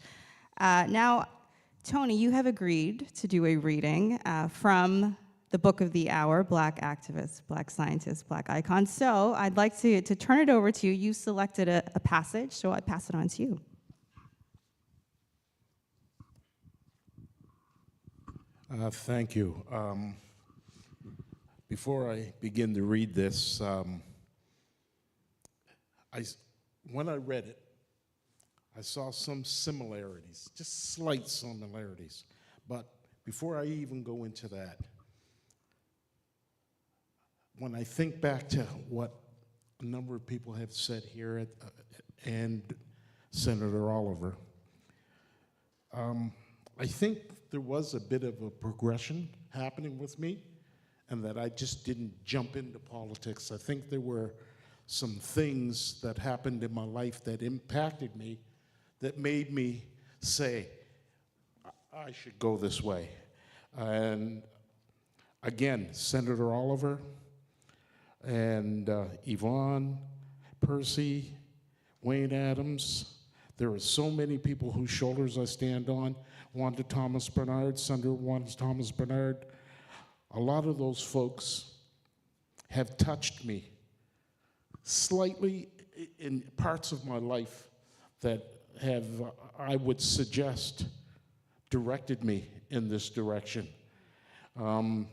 Now, Tony, you have agreed to do a reading from the book of the hour, Black Activists, Black Scientists, Black Icons. So I'd like to turn it over to you. You selected a passage, so I pass it on to you. Thank you. Before I begin to read this, when I read it, I saw some similarities, just slight similarities. But before I even go into that, when I think back to what a number of people have said here and Senator Oliver, I think there was a bit of a progression happening with me, and that I just didn't jump into politics. I think there were some things that happened in my life that impacted me, that made me say, I should go this way. And again, Senator Oliver and Yvonne, Percy, Wayne Adams, there are so many people whose shoulders I stand on. Wanda Thomas Bernard, Senator Wanda Thomas Bernard. A lot of those folks have touched me slightly in parts of my life that have, I would suggest, directed me in this direction. I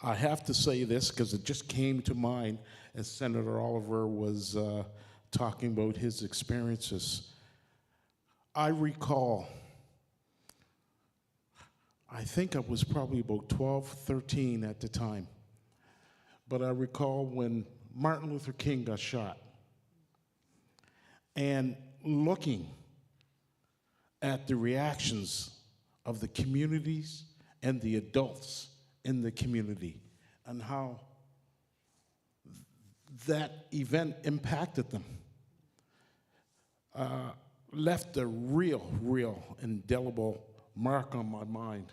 have to say this because it just came to mind as Senator Oliver was talking about his experiences. I recall, I think I was probably about 12, 13 at the time, but I recall when Martin Luther King got shot, and looking at the reactions of the communities and the adults in the community and how that event impacted them, left a real indelible mark on my mind.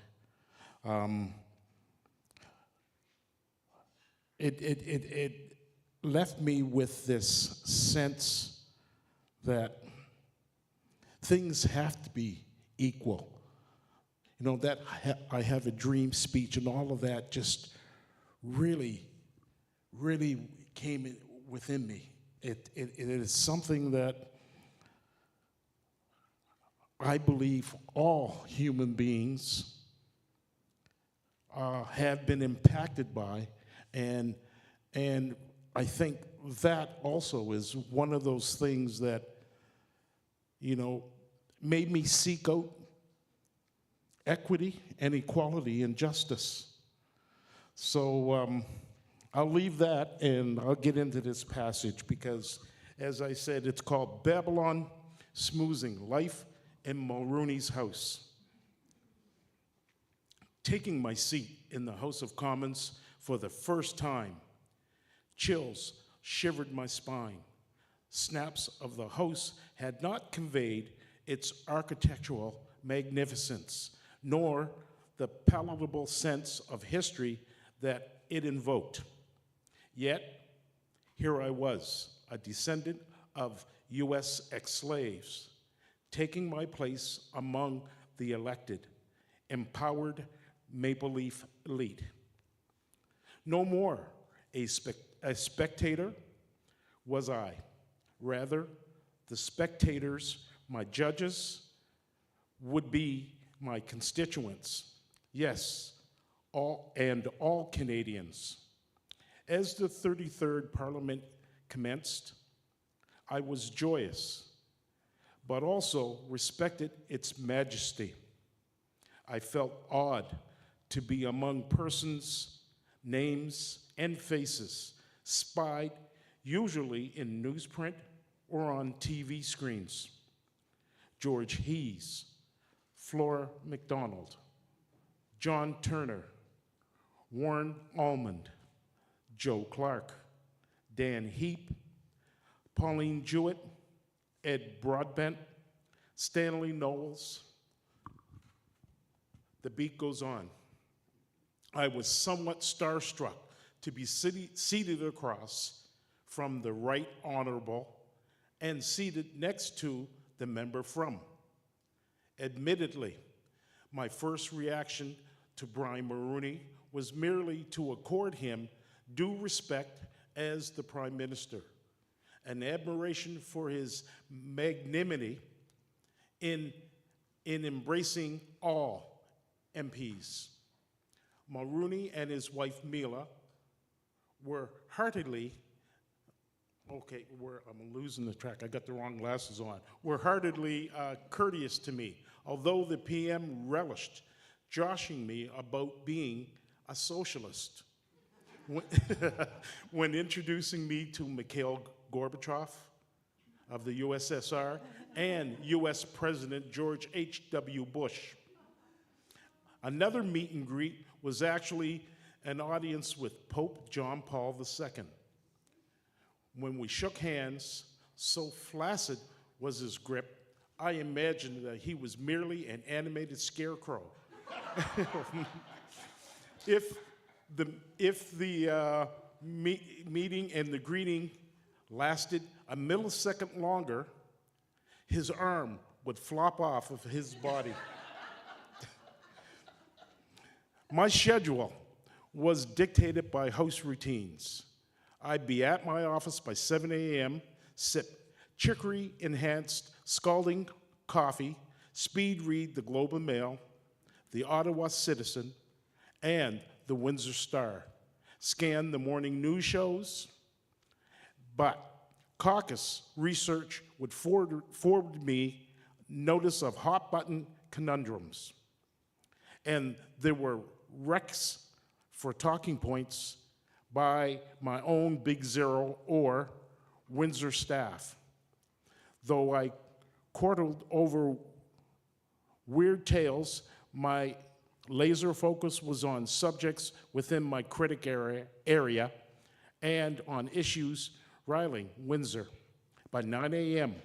It left me with this sense that things have to be equal. You know, that I have a dream speech and all of that just really came within me. It is something that I believe all human beings have been impacted by, and I think that also is one of those things that, you know, made me seek out equity and equality and justice. So I'll leave that and I'll get into this passage because, as I said, it's called Babylon Smoozing, Life in Mulrooney's House. Taking my seat in the House of Commons for the first time, chills shivered my spine. Snaps of the house had not conveyed its architectural magnificence, nor the palatable sense of history that it invoked. Yet, here I was, a descendant of U.S. ex-slaves, taking my place among the elected, empowered Maple Leaf elite. No more a spectator was I. Rather, the spectators, my judges, would be my constituents. Yes, all Canadians. As the 33rd Parliament commenced, I was joyous, but also respected its majesty. I felt awed to be among persons, names, and faces spied usually in newsprint or on TV screens. George Hees, Flora MacDonald, John Turner, Warren Almond, Joe Clark, Dan Heap, Pauline Jewett, Ed Broadbent, Stanley Knowles. The beat goes on. I was somewhat starstruck to be seated across from the Right Honorable and seated next to the member from. Admittedly, my first reaction to Brian Mulroney was merely to accord him due respect as the Prime Minister, an admiration for his magnanimity in embracing all MPs. Mulroney and his wife Mila were heartily Okay, I'm losing the track. I got the wrong glasses on. Were heartedly courteous to me, although the PM relished joshing me about being a socialist. When, when introducing me to Mikhail Gorbachev of the USSR and US President George H.W. Bush. Another meet and greet was actually an audience with Pope John Paul II. When we shook hands, so flaccid was his grip, I imagined that he was merely an animated scarecrow. If the meeting and the greeting lasted a millisecond longer, his arm would flop off of his body. My schedule was dictated by house routines. I'd be at my office by 7 a.m., sip chicory-enhanced scalding coffee, speed read the Globe and Mail, the Ottawa Citizen, and the Windsor Star, scan the morning news shows, but caucus research would forward me notice of hot-button conundrums. And there were recs for talking points by my own Big Zero or Windsor staff. Though I chortled over weird tales, my laser focus was on subjects within my critic area and on issues riling Windsor. By 9 a.m.,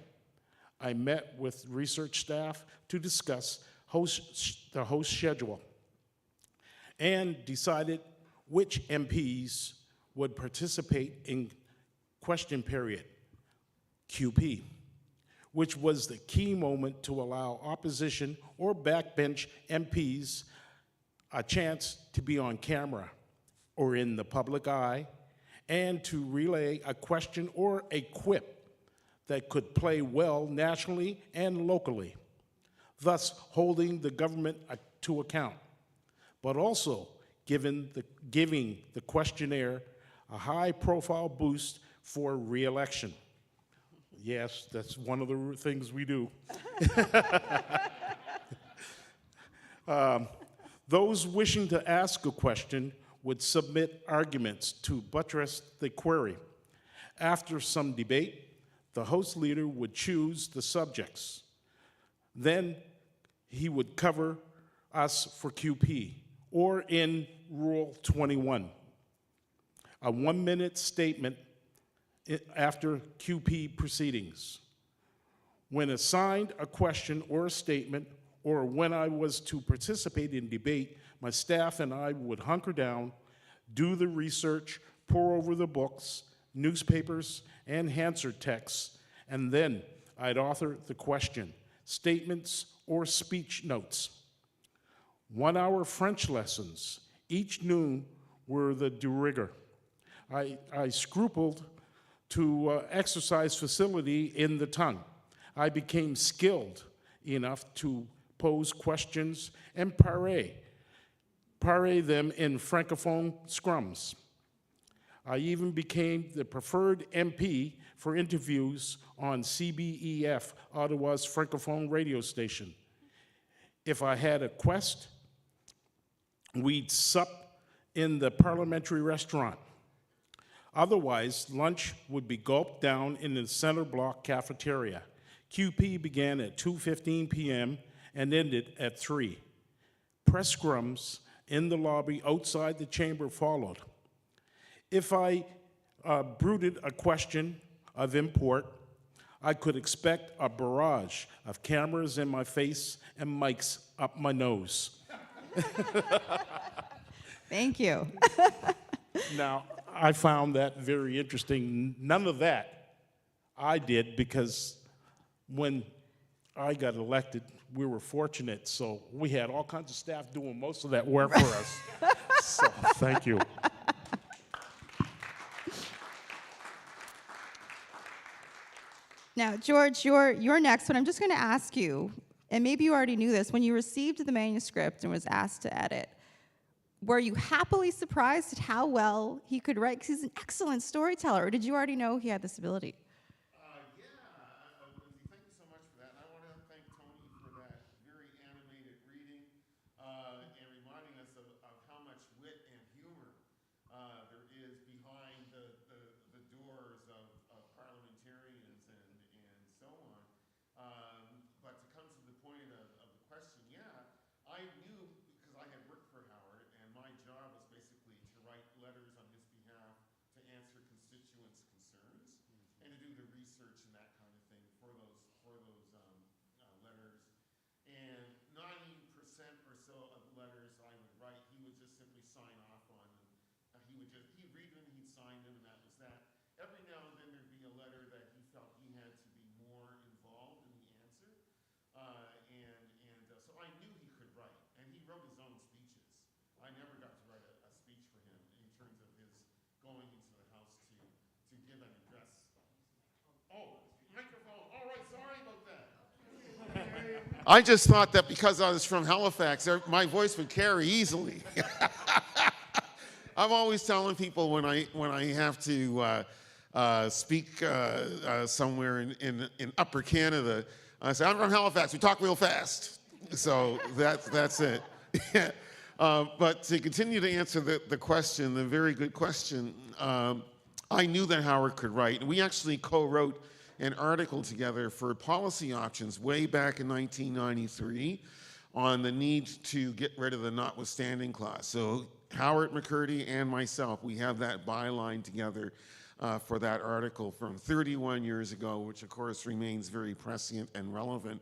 I met with research staff to discuss the host schedule and decided which MPs would participate in question period, QP, which was the key moment to allow opposition or backbench MPs a chance to be on camera or in the public eye and to relay a question or a quip that could play well nationally and locally, thus holding the government to account, but also giving the questionnaire a high-profile boost for re-election. Yes, that's one of the things we do. Those wishing to ask a question would submit arguments to buttress the query. After some debate, the host leader would choose the subjects. Then he would cover us for QP, or in Rule 21, a 1-minute statement after QP proceedings. When assigned a question or a statement, or when I was to participate in debate, my staff and I would hunker down, do the research, pore over the books, newspapers, and Hansard texts, and then I'd author the question, statements, or speech notes. 1-hour French lessons, each noon were the de rigueur. I scrupled to exercise facility in the tongue. I became skilled enough to pose questions and parry them in francophone scrums. I even became the preferred MP for interviews on CBEF, Ottawa's francophone radio station. If I had a quest, we'd sup in the parliamentary restaurant. Otherwise, lunch would be gulped down in the center block cafeteria. QP began at 2:15 p.m. and ended at 3. Press scrums in the lobby outside the chamber followed. If I brooded a question of import, I could expect a barrage of cameras in my face and mics up my nose. Thank you. Now, I found that very interesting. None of that I did, because when I got elected, we were fortunate, so we had all kinds of staff doing most of that work for us. So, thank you. Now, George, you're next, but I'm just going to ask you, and maybe you already knew this, when you received the manuscript and was asked to edit, were you happily surprised at how well he could write? Because he's an excellent storyteller. Or did you already know he had this ability? Lindsay, thank you so much for that. And I want to thank Tony for that very animated reading and reminding us of how much wit and humor there is behind the doors of parliamentarians and so on. But to come to the point of the question, yeah, I knew because I had worked for Howard, and my job was basically to write letters on his behalf to answer constituents' concerns and to do the research and that kind of thing for those letters. And 90% or so of the letters I would write, he would just simply sign off on them. He'd read them, he'd sign them, and that was that. Every now and then there'd be a letter that he felt he had to be more involved in the answer. So I knew he could write, and he wrote his own speeches. I never got to write a speech for him in terms of his going into the House to give an address. Oh, microphone. All right, sorry about that. I just thought that because I was from Halifax, my voice would carry easily. I'm always telling people when I have to speak somewhere in Upper Canada, I say, I'm from Halifax, we talk real fast. So that's it. But to continue to answer the question, the very good question, I knew that Howard could write. And we actually co-wrote an article together for Policy Options way back in 1993 on the need to get rid of the notwithstanding clause. So Howard, McCurdy, and myself, we have that byline together for that article from 31 years ago, which of course remains very prescient and relevant.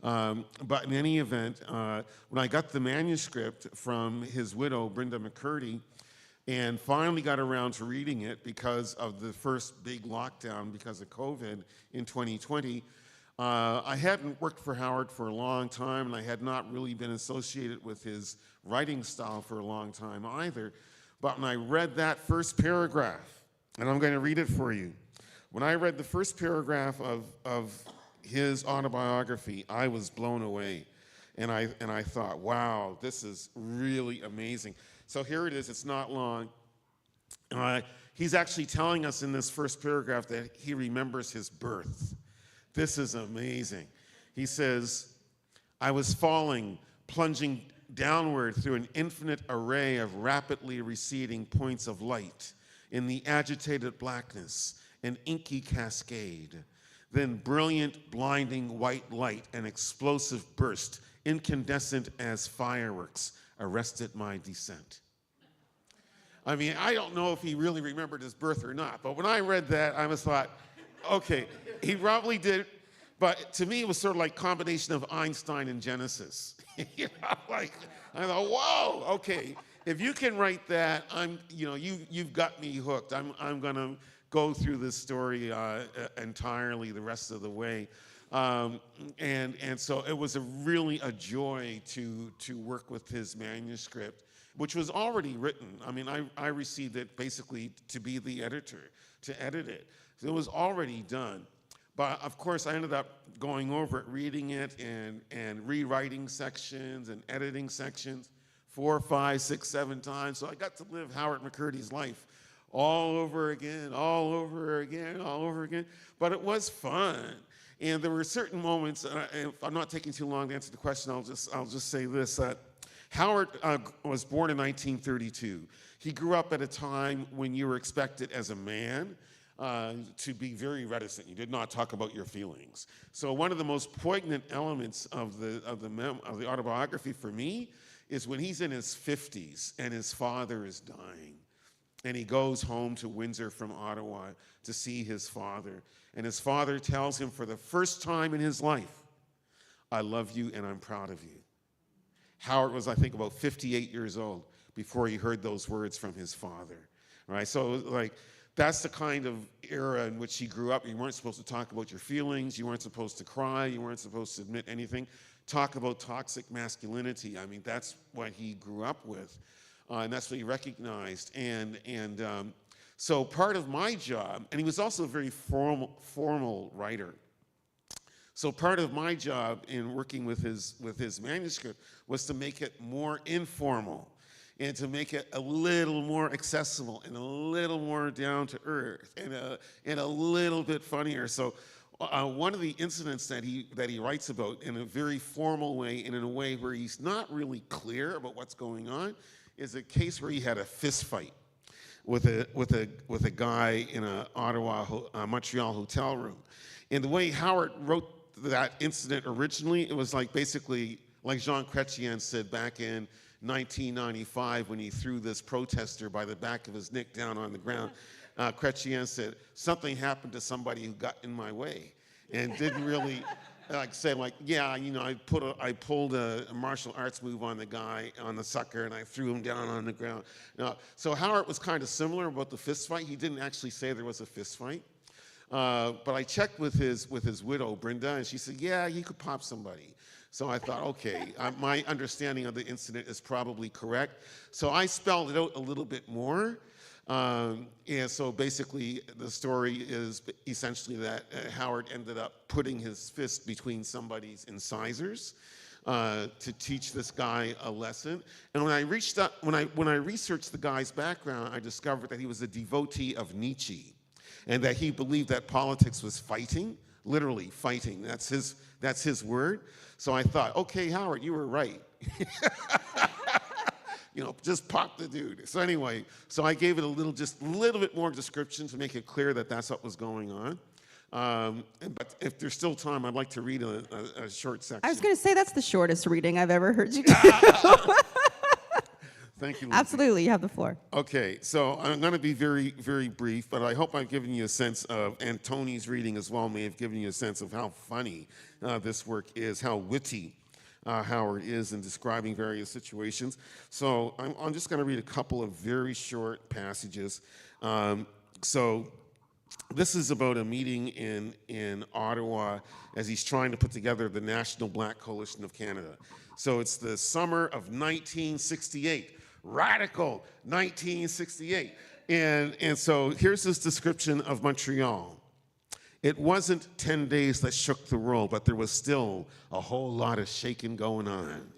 But in any event, when I got the manuscript from his widow, Brenda McCurdy, and finally got around to reading it because of the first big lockdown because of COVID in 2020, I hadn't worked for Howard for a long time, and I had not really been associated with his writing style for a long time either. But when I read that first paragraph, and I'm going to read it for you. When I read the first paragraph of his autobiography, I was blown away. And I thought, wow, this is really amazing. So here it is, it's not long. He's actually telling us in this first paragraph that he remembers his birth. This is amazing. He says, I was falling, plunging downward through an infinite array of rapidly receding points of light in the agitated blackness, an inky cascade. Then brilliant, blinding white light, an explosive burst, incandescent as fireworks, arrested my descent. I mean, I don't know if he really remembered his birth or not, but when I read that, I was thought, okay, he probably did, but to me it was sort of like combination of Einstein and Genesis. You know, like, I thought, whoa, okay, if you can write that, you've got me hooked. I'm gonna go through this story entirely the rest of the way. And so it was really a joy to work with his manuscript, which was already written. I mean, I received it basically to be the editor, to edit it. So it was already done. But of course, I ended up going over it, reading it, and rewriting sections and editing sections 4, 5, 6, 7 times. So I got to live Howard McCurdy's life all over again, all over again, all over again. But it was fun. And there were certain moments, and if I'm not taking too long to answer the question, I'll just say this, that Howard was born in 1932. He grew up at a time when you were expected as a man to be very reticent. You did not talk about your feelings. So one of the most poignant elements of the autobiography for me is when he's in his 50s and his father is dying. And he goes home to Windsor from Ottawa to see his father. And his father tells him for the first time in his life, I love you and I'm proud of you. Howard was, I think, about 58 years old before he heard those words from his father, right? So like, that's the kind of era in which he grew up. You weren't supposed to talk about your feelings. You weren't supposed to cry. You weren't supposed to admit anything. Talk about toxic masculinity. I mean, that's what he grew up with. And that's what he recognized. So part of my job, and he was also a very formal writer. So part of my job in working with his manuscript was to make it more informal. and to make it a little more accessible and a little more down to earth and a little bit funnier. So one of the incidents that he writes about in a very formal way and in a way where he's not really clear about what's going on is a case where he had a fist fight with a guy in a Montreal hotel room. And the way Howard wrote that incident originally, it was like basically like Jean Chrétien said back in 1995 when he threw this protester by the back of his neck down on the ground. Chrétien said, something happened to somebody who got in my way, and didn't really say yeah, you know, I pulled a martial arts move on the guy, on the sucker, and I threw him down on the ground. So Howard was kind of similar about the fist fight. He didn't actually say there was a fist fight. But I checked with his widow, Brenda, and she said, yeah, he could pop somebody. So I thought, okay, my understanding of the incident is probably correct. So I spelled it out a little bit more. And so basically the story is essentially that Howard ended up putting his fist between somebody's incisors to teach this guy a lesson. And when I researched the guy's background, I discovered that he was a devotee of Nietzsche, and that he believed that politics was fighting, literally fighting. That's his word. So I thought, okay, Howard, you were right. You know, just pop the dude. So anyway, so I gave it just a little bit more description to make it clear that that's what was going on. But if there's still time, I'd like to read a short section. I was going to say that's the shortest reading I've ever heard you do. Thank you, Lindsay. Absolutely, you have the floor. Okay, so I'm going to be very, very brief, but I hope I've given you a sense of, and Tony's reading as well may have given you a sense of how funny this work is, how witty Howard is in describing various situations. So I'm just going to read a couple of very short passages. So this is about a meeting in Ottawa as he's trying to put together the National Black Coalition of Canada. So it's the summer of 1968. Radical 1968. And so here's his description of Montreal. It wasn't 10 days that shook the world, but there was still a whole lot of shaking going on.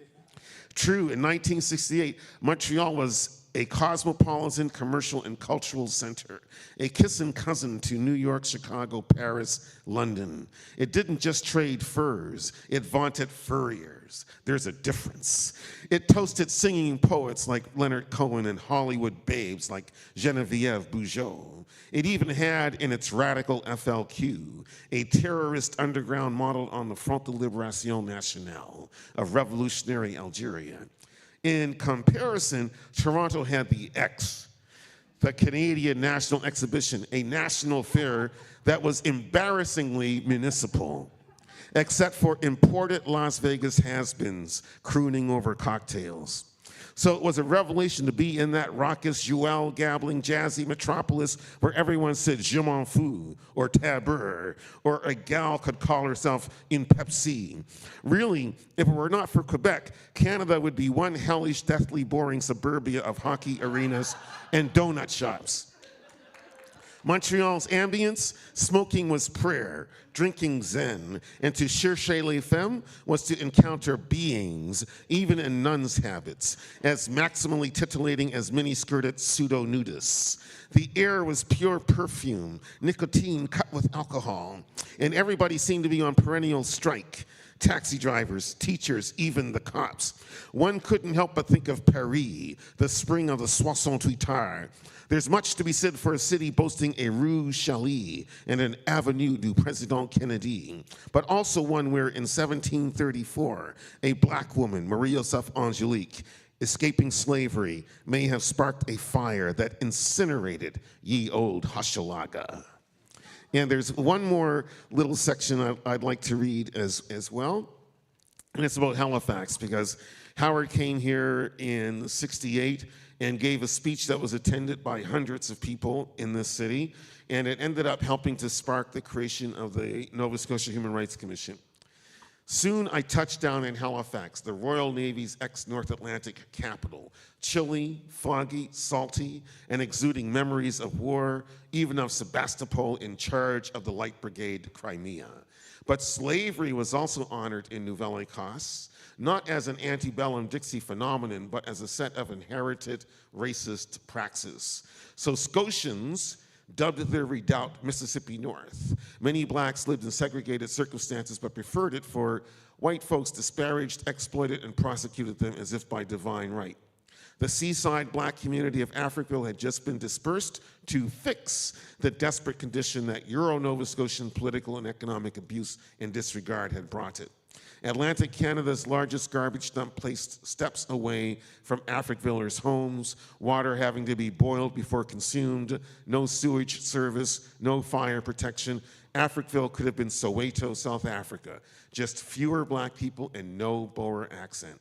True, in 1968, Montreal was a cosmopolitan commercial and cultural center, a kissing cousin to New York, Chicago, Paris, London. It didn't just trade furs, it vaunted furriers. There's a difference. It toasted singing poets like Leonard Cohen and Hollywood babes like Geneviève Bujold. It even had in its radical FLQ a terrorist underground modeled on the Front de Libération Nationale of revolutionary Algeria. In comparison, Toronto had the X, the Canadian National Exhibition, a national fair that was embarrassingly municipal, except for imported Las Vegas has-beens crooning over cocktails. So it was a revelation to be in that raucous, Joel-gabbling, jazzy metropolis where everyone said je m'en fous, or tabur, or a gal could call herself une Pepsi. Really, if it were not for Quebec, Canada would be one hellish, deathly boring suburbia of hockey arenas and donut shops. Montreal's ambience, smoking was prayer, drinking zen, and to chercher les femmes was to encounter beings, even in nuns' habits, as maximally titillating as mini-skirted pseudo-nudists. The air was pure perfume, nicotine cut with alcohol, and everybody seemed to be on perennial strike. Taxi drivers, teachers, even the cops. One couldn't help but think of Paris, the spring of the 68. There's much to be said for a city boasting a Rue Chaly and an Avenue du Président Kennedy, but also one where in 1734, a black woman, Marie-Joseph Angelique, escaping slavery, may have sparked a fire that incinerated ye old Hochelaga. And there's one more little section I'd like to read as well, and it's about Halifax, because Howard came here in '68 and gave a speech that was attended by hundreds of people in this city, and it ended up helping to spark the creation of the Nova Scotia Human Rights Commission. Soon I touched down in Halifax, the Royal Navy's ex-North Atlantic capital, chilly, foggy, salty, and exuding memories of war, even of Sebastopol in charge of the Light Brigade Crimea. But slavery was also honored in Nouvelle-Écosse, not as an antebellum Dixie phenomenon, but as a set of inherited racist praxis. So Scotians dubbed their redoubt Mississippi North. Many blacks lived in segregated circumstances but preferred it, for white folks disparaged, exploited, and prosecuted them as if by divine right. The seaside black community of Africville had just been dispersed to fix the desperate condition that Euro-Nova Scotian political and economic abuse and disregard had brought it. Atlantic Canada's largest garbage dump placed steps away from Africvillers' homes, water having to be boiled before consumed, no sewage service, no fire protection. Africville could have been Soweto, South Africa. Just fewer black people and no Boer accent.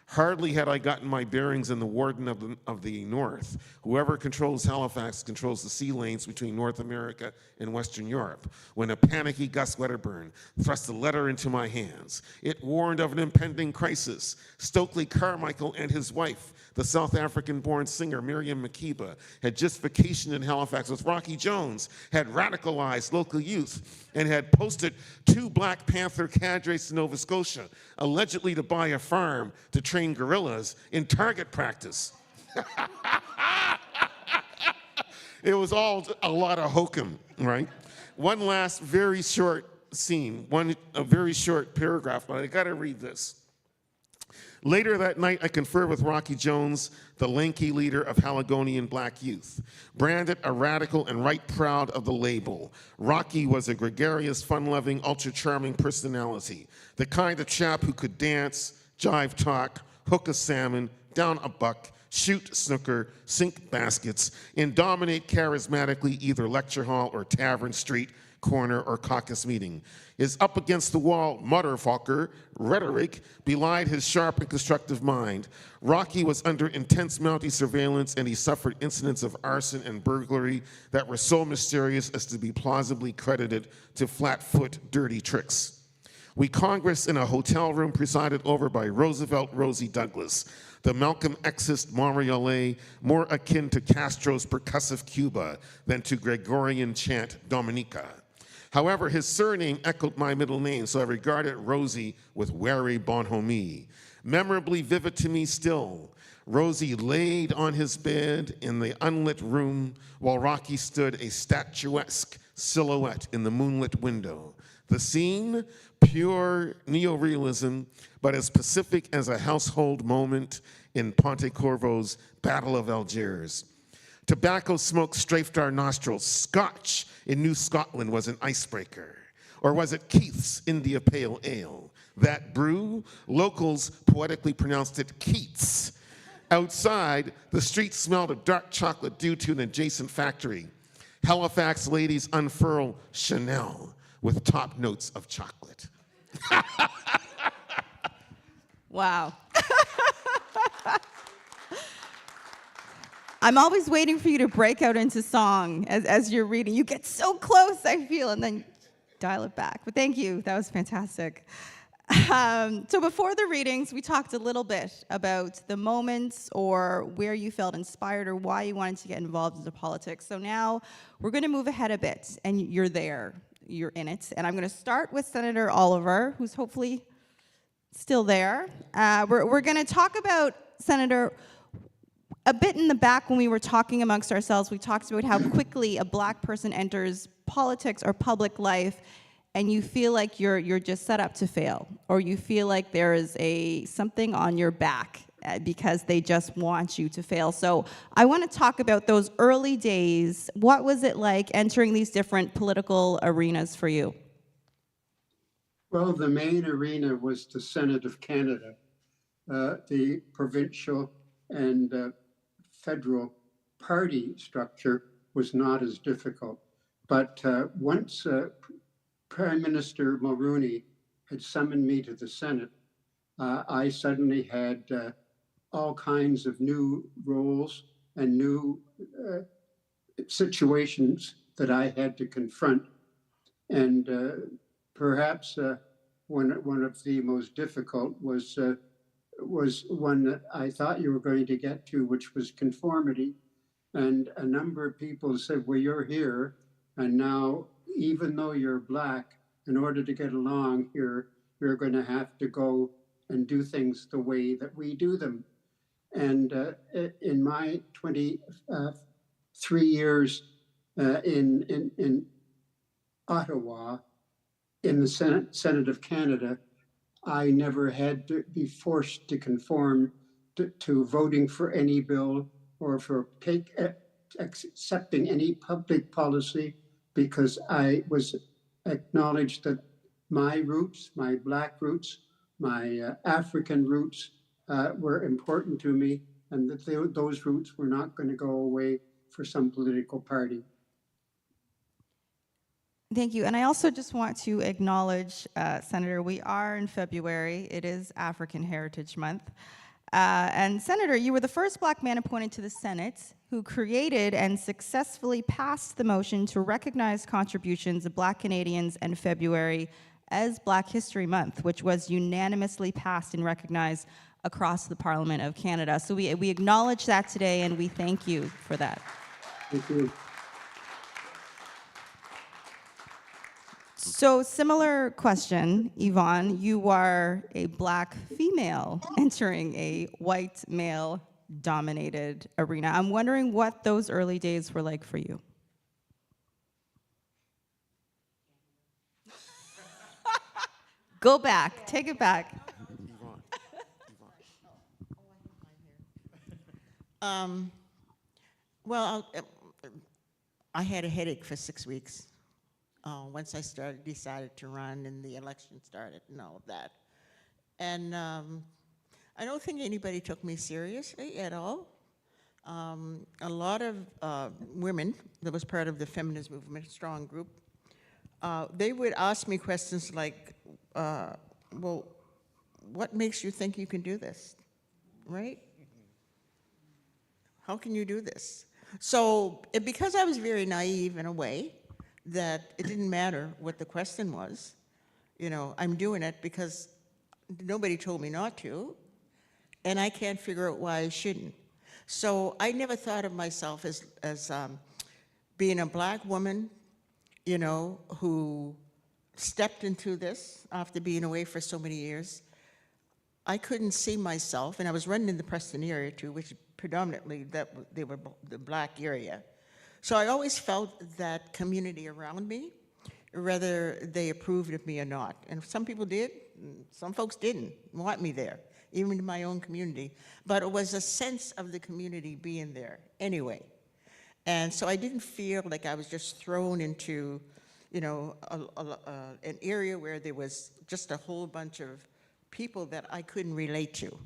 Hardly had I gotten my bearings in the warden of the North. Whoever controls Halifax controls the sea lanes between North America and Western Europe, when a panicky Gus Wedderburn thrust a letter into my hands. It warned of an impending crisis. Stokely Carmichael and his wife, the South African-born singer Miriam Makeba, had just vacationed in Halifax with Rocky Jones, had radicalized local youth, and had posted 2 Black Panther cadres to Nova Scotia, allegedly to buy a farm to train guerrillas in target practice. It was all a lot of hokum, right? One last very short scene, a very short paragraph, but I gotta read this. Later that night, I conferred with Rocky Jones, the lanky leader of Haligonian black youth. Branded a radical and right proud of the label, Rocky was a gregarious, fun-loving, ultra-charming personality, the kind of chap who could dance, jive talk, hook a salmon, down a buck, shoot snooker, sink baskets, and dominate charismatically either lecture hall or tavern, street, corner, or caucus meeting. His up-against-the-wall motherfucker rhetoric belied his sharp and constructive mind. Rocky was under intense Mountie surveillance, and he suffered incidents of arson and burglary that were so mysterious as to be plausibly credited to flat-foot dirty tricks. We congressed in a hotel room presided over by Roosevelt Rosie Douglas, the Malcolm Xist Montrealais, more akin to Castro's percussive Cuba than to Gregorian chant Dominica. However, his surname echoed my middle name, so I regarded Rosie with wary bonhomie. Memorably vivid to me still, Rosie laid on his bed in the unlit room while Rocky stood a statuesque silhouette in the moonlit window. The scene, pure neorealism, but as pacific as a household moment in Pontecorvo's Battle of Algiers. Tobacco smoke strafed our nostrils. Scotch in New Scotland was an icebreaker. Or was it Keith's India Pale Ale? That brew, locals poetically pronounced it Keats. Outside, the street smelled of dark chocolate due to an adjacent factory. Halifax ladies unfurl Chanel with top notes of chocolate. Wow. I'm always waiting for you to break out into song as you're reading. You get so close, I feel, and then dial it back. But thank you. That was fantastic. So before the readings, we talked a little bit about the moments or where you felt inspired or why you wanted to get involved into politics. So now we're going to move ahead a bit, and you're there. You're in it. And I'm going to start with Senator Oliver, who's hopefully still there. We're going to talk about, Senator, a bit in the back when we were talking amongst ourselves, we talked about how quickly a black person enters politics or public life and you feel like you're just set up to fail, or you feel like there is something on your back because they just want you to fail. So I want to talk about those early days. What was it like entering these different political arenas for you? Well, the main arena was the Senate of Canada. The provincial and federal party structure was not as difficult. But once Prime Minister Mulroney had summoned me to the Senate, I suddenly had all kinds of new roles and new situations that I had to confront. And perhaps one of the most difficult was one that I thought you were going to get to, which was conformity. And a number of people said, well, you're here, and now, even though you're black, in order to get along here, you're going to have to go and do things the way that we do them. And in my 23 years in Ottawa, in the Senate of Canada, I never had to be forced to conform to voting for any bill or for accepting any public policy, because I was acknowledged that my roots, my Black roots, my African roots were important to me, and that those roots were not going to go away for some political party. Thank you. And I also just want to acknowledge, Senator, we are in February. It is African Heritage Month. And Senator, you were the first Black man appointed to the Senate who created and successfully passed the motion to recognize contributions of Black Canadians in February as Black History Month, which was unanimously passed and recognized across the Parliament of Canada. So we acknowledge that today, and we thank you for that. Thank you. So similar question, Yvonne, you are a Black female entering a white male-dominated arena. I'm wondering what those early days were like for you. Go back, take it back. Well, I had a headache for 6 weeks. Once I decided to run and the election started and all of that. And I don't think anybody took me seriously at all. A lot of women that was part of the feminist movement, strong group, they would ask me questions like, well, what makes you think you can do this, right? How can you do this? So because I was very naive in a way, that it didn't matter what the question was, you know, I'm doing it because nobody told me not to, and I can't figure out why I shouldn't. So I never thought of myself as being a Black woman, you know, who stepped into this after being away for so many years. I couldn't see myself, and I was running in the Preston area too, which predominantly they were the Black area. So I always felt that community around me, whether they approved of me or not. And some people did, some folks didn't want me there, even in my own community. But it was a sense of the community being there anyway. And so I didn't feel like I was just thrown into, you know, an area where there was just a whole bunch of people that I couldn't relate to.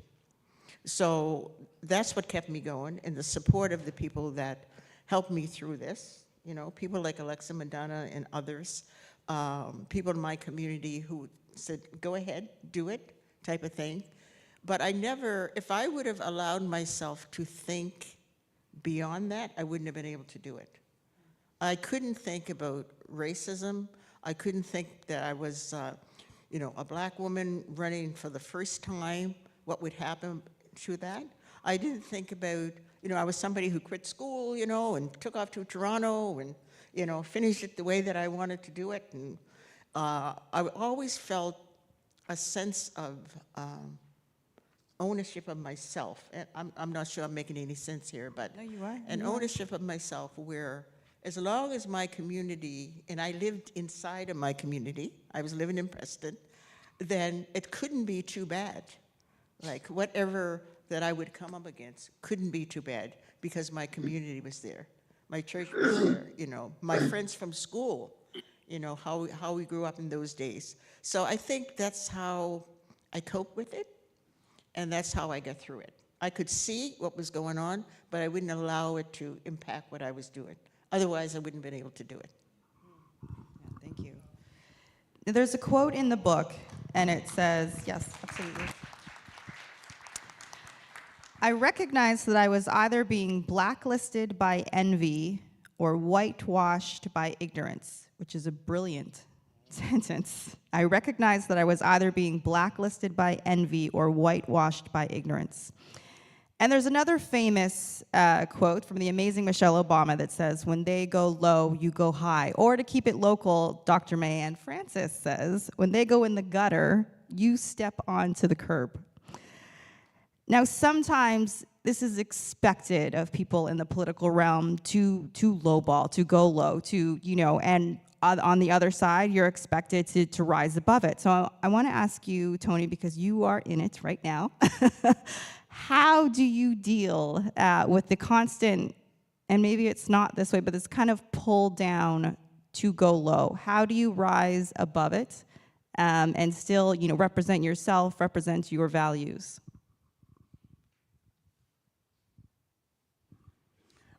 So that's what kept me going, and the support of the people that helped me through this, you know, people like Alexa Madonna and others, people in my community who said, go ahead, do it, type of thing. But I never, if I would have allowed myself to think beyond that, I wouldn't have been able to do it. I couldn't think about racism. I couldn't think that I was, you know, a Black woman running for the first time, what would happen to that. I didn't think about, you know, I was somebody who quit school, you know, and took off to Toronto and, you know, finished it the way that I wanted to do it. And I always felt a sense of ownership of myself. And I'm not sure I'm making any sense here, but No, you are. an ownership of myself where as long as my community, and I lived inside of my community, I was living in Preston, then it couldn't be too bad. Like whatever that I would come up against couldn't be too bad because my community was there. My church was there, you know, my friends from school, you know, how we grew up in those days. So I think that's how I cope with it, and that's how I got through it. I could see what was going on, but I wouldn't allow it to impact what I was doing. Otherwise, I wouldn't have been able to do it. Yeah, thank you. There's a quote in the book, and it says, yes, absolutely. I recognized that I was either being blacklisted by envy or whitewashed by ignorance, which is a brilliant sentence. I recognized that I was either being blacklisted by envy or whitewashed by ignorance. And there's another famous quote from the amazing Michelle Obama that says, when they go low, you go high. Or to keep it local, Dr. Mayanne Francis says, when they go in the gutter, you step onto the curb. Now, sometimes this is expected of people in the political realm to lowball, to go low, to, and on the other side, you're expected to rise above it. So I want to ask you, Tony, because you are in it right now, how do you deal with the constant, and maybe it's not this way, but this kind of pull down to go low? How do you rise above it and still, represent yourself, represent your values?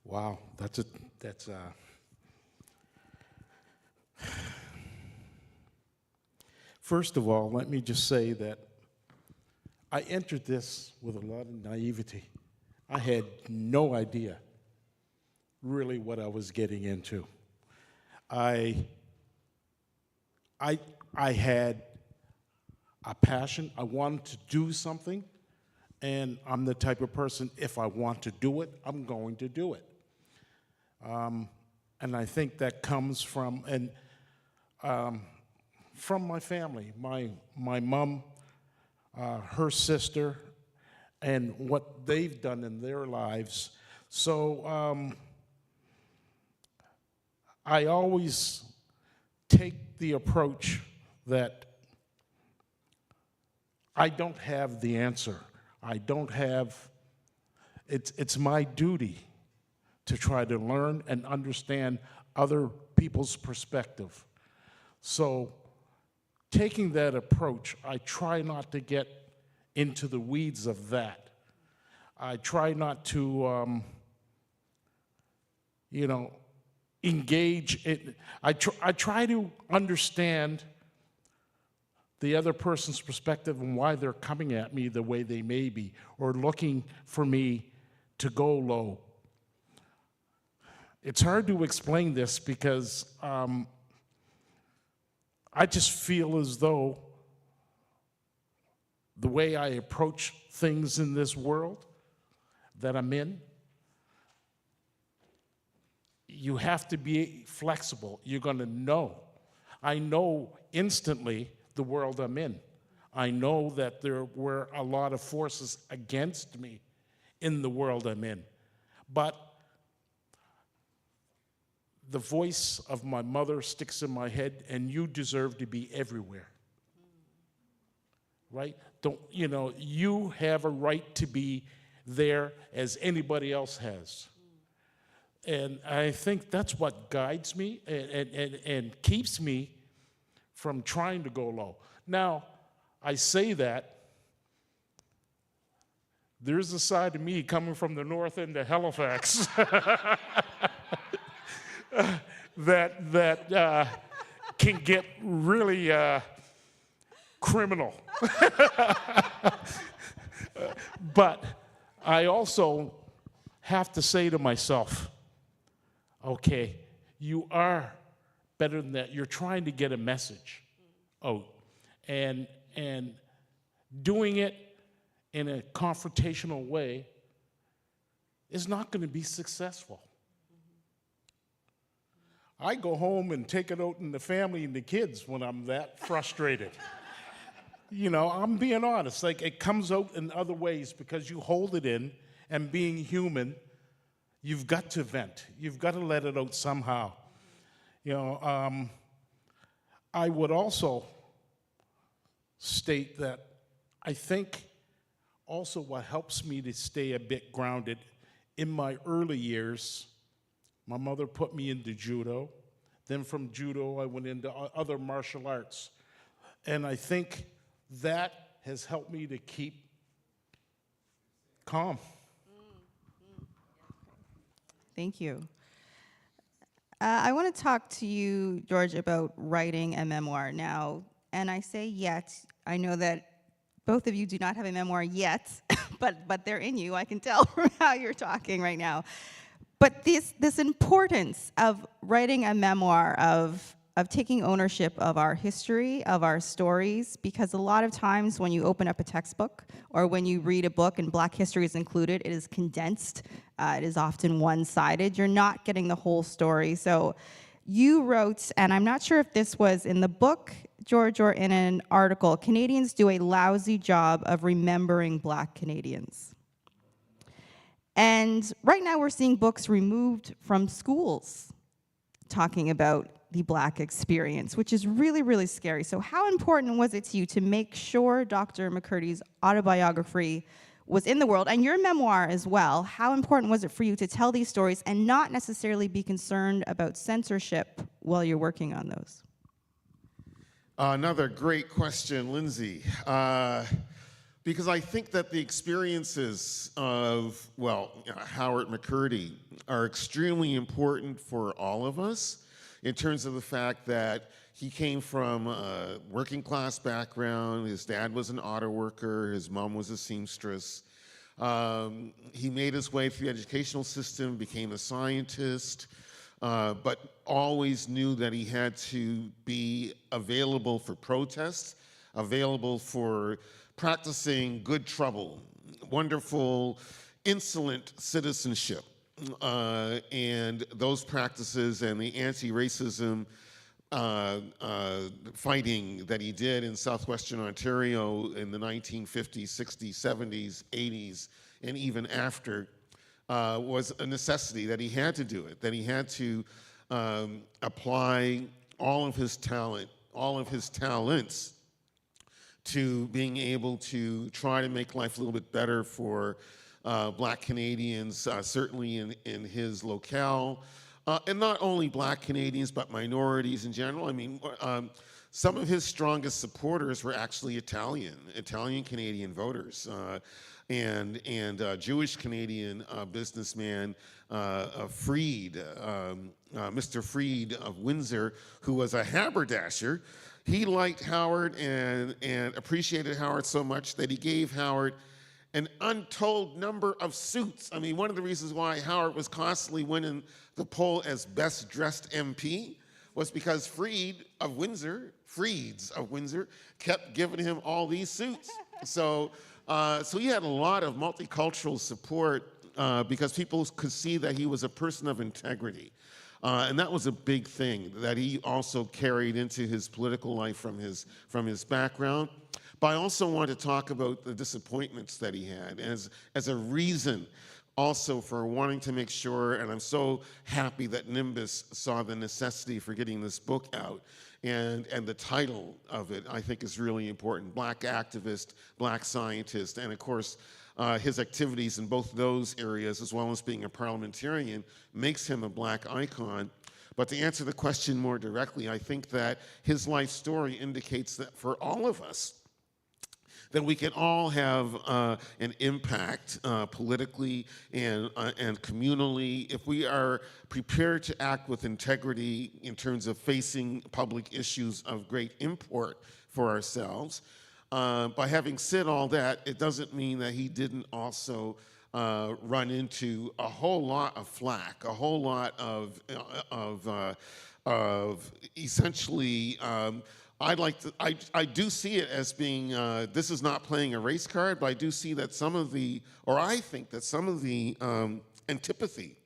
Wow, that's First of all, let me just say that I entered this with a lot of naivety. I had no idea really what I was getting into. I had a passion. I wanted to do something, and I'm the type of person, if I want to do it, I'm going to do it. And I think that comes from my family, my mom, her sister, and what they've done in their lives. So I always take the approach that I don't have the answer. It's my duty to try to learn and understand other people's perspective. So taking that approach, I try not to get into the weeds of that. I try not to, engage it. I try to understand the other person's perspective and why they're coming at me the way they may be, or looking for me to go low. It's hard to explain this because I just feel as though the way I approach things in this world that I'm in, you have to be flexible. You're going to know. I know instantly the world I'm in. I know that there were a lot of forces against me in the world I'm in. But the voice of my mother sticks in my head, and you deserve to be everywhere. Right? You have a right to be there as anybody else has. And I think that's what guides me and keeps me from trying to go low. Now, I say that there's a side of me coming from the north end of Halifax that can get really criminal. But I also have to say to myself, okay, you are better than that. You're trying to get a message out. And doing it in a confrontational way is not going to be successful. I go home and take it out in the family and the kids when I'm that frustrated. I'm being honest. Like, it comes out in other ways because you hold it in, and being human, you've got to vent. You've got to let it out somehow. I would also state that I think also what helps me to stay a bit grounded, in my early years, my mother put me into judo. Then from judo, I went into other martial arts. And I think that has helped me to keep calm. Thank you. I want to talk to you, George, about writing a memoir now. And I say yet. I know that both of you do not have a memoir yet, but they're in you. I can tell from how you're talking right now. But this importance of writing a memoir, of taking ownership of our history, of our stories, because a lot of times when you open up a textbook or when you read a book and Black history is included, it is condensed. It is often one-sided. You're not getting the whole story. So, You wrote, and I'm not sure if this was in the book, George, or in an article, Canadians do a lousy job of remembering Black Canadians. And right now we're seeing books removed from schools talking about the Black experience, which is really, really scary. So how important was it to you to make sure Dr. McCurdy's autobiography was in the world, and your memoir as well? How important was it for you to tell these stories and not necessarily be concerned about censorship while you're working on those? Another great question, Lindsay. Because I think that the experiences of, Howard McCurdy are extremely important for all of us in terms of the fact that he came from a working class background. His dad was an auto worker. His mom was a seamstress. He made his way through the educational system, became a scientist, but always knew that he had to be available for protests, available for practicing good trouble, wonderful, insolent citizenship. And those practices and the anti-racism fighting that he did in southwestern Ontario in the 1950s, 60s, 70s, 80s, and even after was a necessity, that he had to do it, that he had to apply all of his talent, all of his talents to being able to try to make life a little bit better for Black Canadians, certainly in his locale. And not only Black Canadians, but minorities in general. I mean, some of his strongest supporters were actually Italian Canadian voters, and Jewish Canadian businessman Freed, Mr. Freed of Windsor, who was a haberdasher. He liked Howard and appreciated Howard so much that he gave Howard an untold number of suits. I mean, one of the reasons why Howard was constantly winning the poll as best dressed MP was because Freeds of Windsor, kept giving him all these suits. So he had a lot of multicultural support because people could see that he was a person of integrity. And that was a big thing that he also carried into his political life from his background. But I also want to talk about the disappointments that he had as a reason also for wanting to make sure, and I'm so happy that Nimbus saw the necessity for getting this book out. And the title of it, I think, is really important. Black activist, Black scientist, and of course, his activities in both those areas, as well as being a parliamentarian, makes him a Black icon. But to answer the question more directly, I think that his life story indicates that for all of us, that we can all have an impact politically and communally if we are prepared to act with integrity in terms of facing public issues of great import for ourselves. By having said all that, it doesn't mean that he didn't also run into a whole lot of flack, a whole lot of essentially. I do see it as being, this is not playing a race card, but I do see that I think that some of the antipathy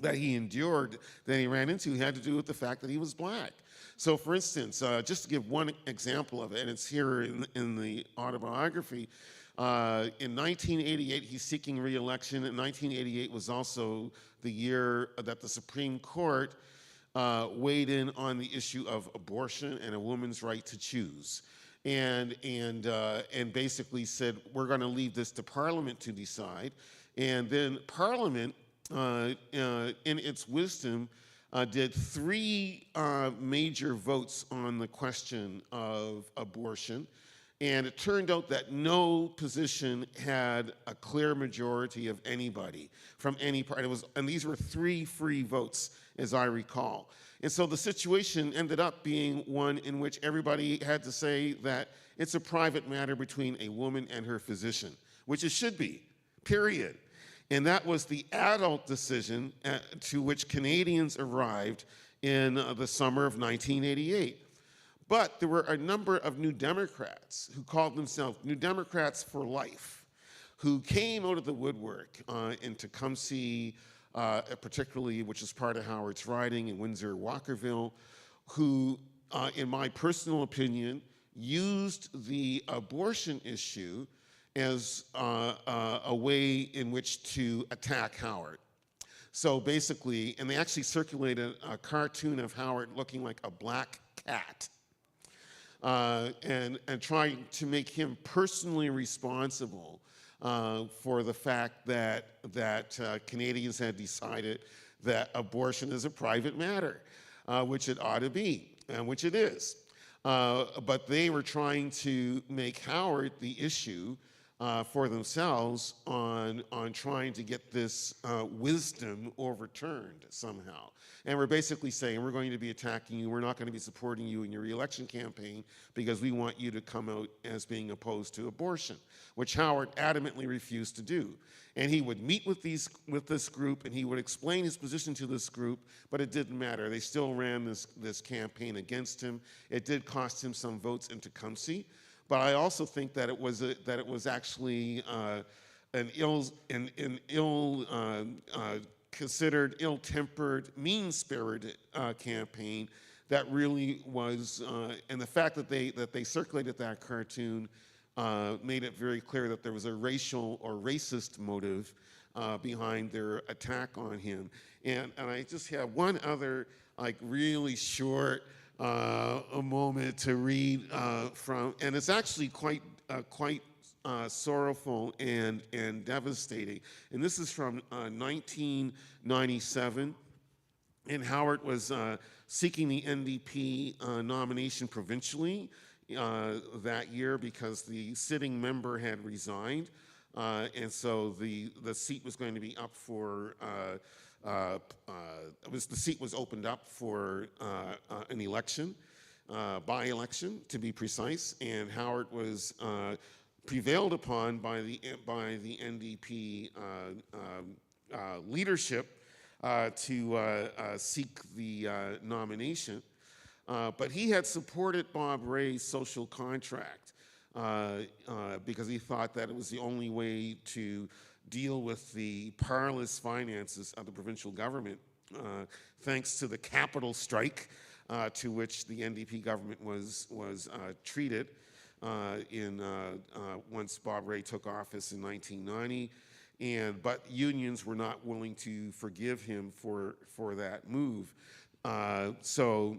that he endured, that he ran into, had to do with the fact that he was Black. So for instance, just to give one example of it, and it's here in the autobiography, in 1988, he's seeking re-election, and 1988 was also the year that the Supreme Court weighed in on the issue of abortion and a woman's right to choose, and basically said, we're going to leave this to Parliament to decide. And then Parliament, in its wisdom, did three major votes on the question of abortion. And it turned out that no position had a clear majority of anybody from any party. And these were three free votes, as I recall. And so the situation ended up being one in which everybody had to say that it's a private matter between a woman and her physician, which it should be, period. And that was the adult decision to which Canadians arrived in the summer of 1988. But there were a number of New Democrats who called themselves New Democrats for Life, who came out of the woodwork in Tecumseh, particularly, which is part of Howard's riding in Windsor-Walkerville, who, in my personal opinion, used the abortion issue as a way in which to attack Howard. So basically, and they actually circulated a cartoon of Howard looking like a black cat, and trying to make him personally responsible for the fact that Canadians had decided that abortion is a private matter, which it ought to be, and which it is. But they were trying to make Howard the issue for themselves on trying to get this wisdom overturned somehow. And we're basically saying, we're going to be attacking you, we're not going to be supporting you in your re-election campaign because we want you to come out as being opposed to abortion, which Howard adamantly refused to do. And he would meet with this group, and he would explain his position to this group, but it didn't matter. They still ran this campaign against him. It did cost him some votes in Tecumseh. But I also think that it was actually an considered ill-tempered, mean-spirited campaign that really was, and the fact that they circulated that cartoon made it very clear that there was a racial or racist motive behind their attack on him. And I just have one other really short a moment to read from, and it's actually quite sorrowful and devastating. And this is from 1997, and Howard was seeking the NDP nomination provincially that year because the sitting member had resigned, and so the seat was going to be up for. The seat was opened up for an election, by-election to be precise, and Howard was prevailed upon by the NDP leadership to seek the nomination, but he had supported Bob Rae's social contract because he thought that it was the only way to deal with the parlous finances of the provincial government, thanks to the capital strike to which the NDP government was treated once Bob Rae took office in 1990, but unions were not willing to forgive him for that move. So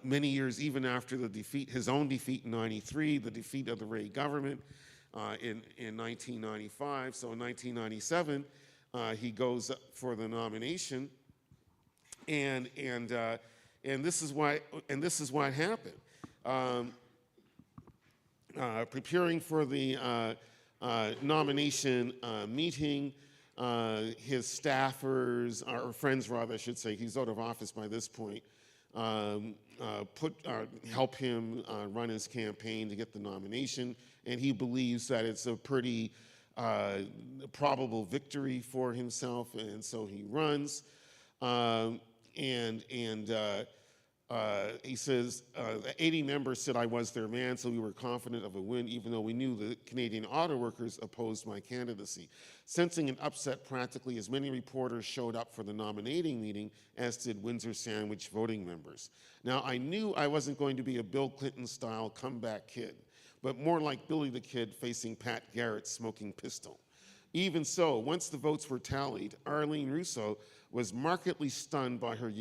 many years, even after the defeat, his own defeat in '93, the defeat of the Rae government, in 1995. So in 1997, he goes up for the nomination, and this is what happened. Preparing for the nomination meeting, his staffers, or friends rather, I should say, he's out of office by this point, help him run his campaign to get the nomination, and he believes that it's a pretty probable victory for himself, and so he runs. He says, 80 members said I was their man, so we were confident of a win, even though we knew the Canadian auto workers opposed my candidacy. Sensing an upset, practically as many reporters showed up for the nominating meeting as did Windsor Sandwich voting members. Now, I knew I wasn't going to be a Bill Clinton-style comeback kid, but more like Billy the Kid facing Pat Garrett smoking pistol. Even so, once the votes were tallied, Arlene Rousseau was markedly stunned by her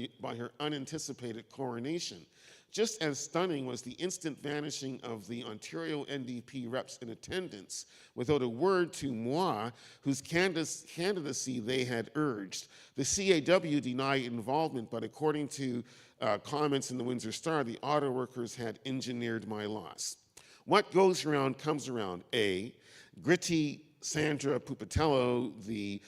unanticipated coronation. Just as stunning was the instant vanishing of the Ontario NDP reps in attendance without a word to moi, whose candidacy they had urged. The CAW denied involvement, but according to comments in the Windsor Star, the auto workers had engineered my loss. What goes around comes around. Gritty Sandra Pupatello, the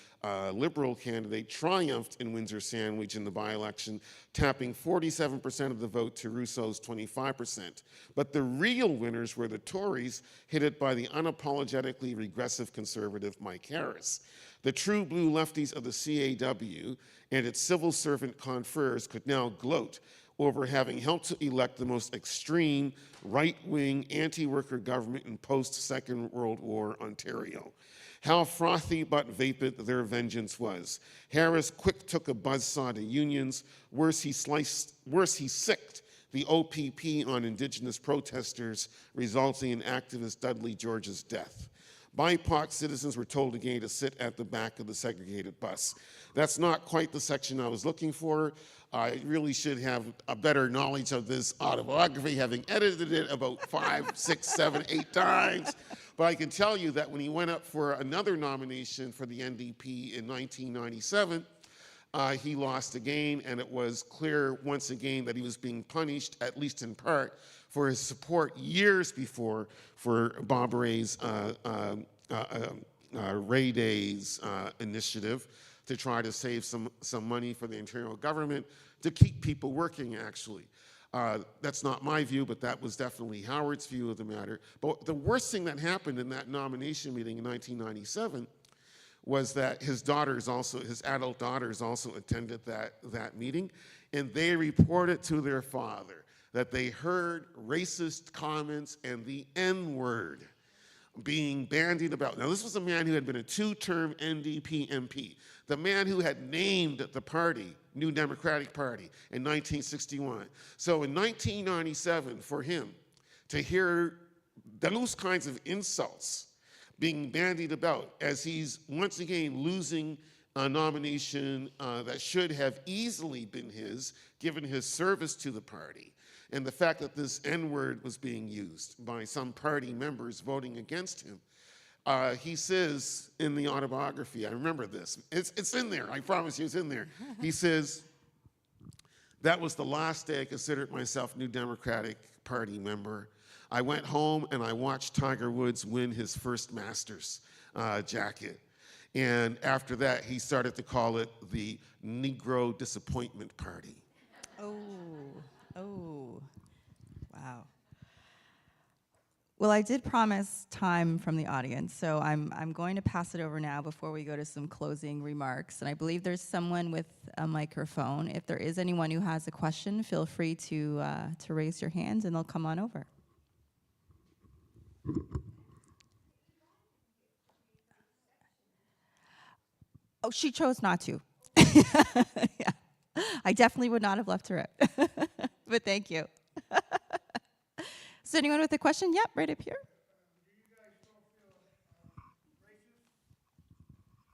Liberal candidate, triumphed in Windsor Sandwich in the by-election, tapping 47% of the vote to Rousseau's 25%. But the real winners were the Tories, headed by the unapologetically regressive conservative Mike Harris. The true blue lefties of the CAW and its civil servant confreres could now gloat over having helped to elect the most extreme right-wing anti-worker government in post-Second World War Ontario. How frothy but vapid their vengeance was. Harris quick took a buzzsaw to unions. Worse, he sicked the OPP on Indigenous protesters, resulting in activist Dudley George's death. BIPOC citizens were told again to sit at the back of the segregated bus. That's not quite the section I was looking for. I really should have a better knowledge of this autobiography, having edited it about 5, 6, 7, 8 times. But I can tell you that when he went up for another nomination for the NDP in 1997, he lost again, and it was clear once again that he was being punished, at least in part, for his support years before for Bob Ray's Ray Days initiative to try to save some money for the Ontario government to keep people working, actually. That's not my view, but that was definitely Howard's view of the matter. But the worst thing that happened in that nomination meeting in 1997 was that his adult daughters also attended that meeting, and they reported to their father that they heard racist comments and the N-word being bandied about. Now, this was a man who had been a 2-term NDP MP, the man who had named the party, New Democratic Party, in 1961. So in 1997, for him to hear those kinds of insults being bandied about as he's once again losing a nomination that should have easily been his, given his service to the party, and the fact that this N-word was being used by some party members voting against him. He says in the autobiography, I remember this, it's in there, I promise you it's in there. He says, that was the last day I considered myself New Democratic Party member. I went home and I watched Tiger Woods win his first Masters jacket. And after that, he started to call it the Negro Disappointment Party. Oh, wow. Well, I did promise time from the audience, so I'm going to pass it over now before we go to some closing remarks. And I believe there's someone with a microphone. If there is anyone who has a question, feel free to raise your hand and they'll come on over. Oh, she chose not to. Yeah. I definitely would not have left her out. But thank you. Is anyone with a question? Yep, right up here.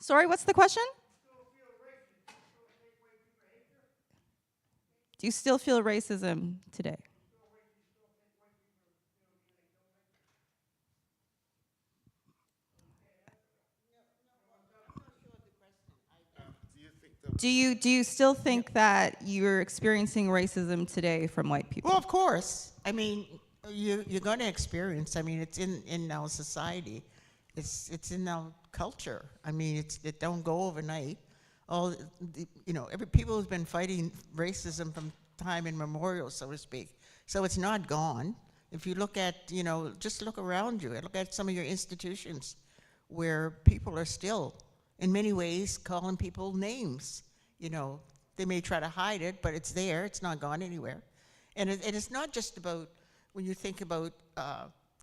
Sorry, what's the question? Do you still feel racism today? Do you still think that you're experiencing racism today from white people? Well, of course. I mean, you're going to experience. I mean, it's in our society. It's in our culture. I mean, it don't go overnight. Every people who's been fighting racism from time immemorial, so to speak. So it's not gone. If you look at, just look around you. Look at some of your institutions where people are still, in many ways, calling people names. They may try to hide it, but it's there. It's not gone anywhere. And it's not just about, when you think about,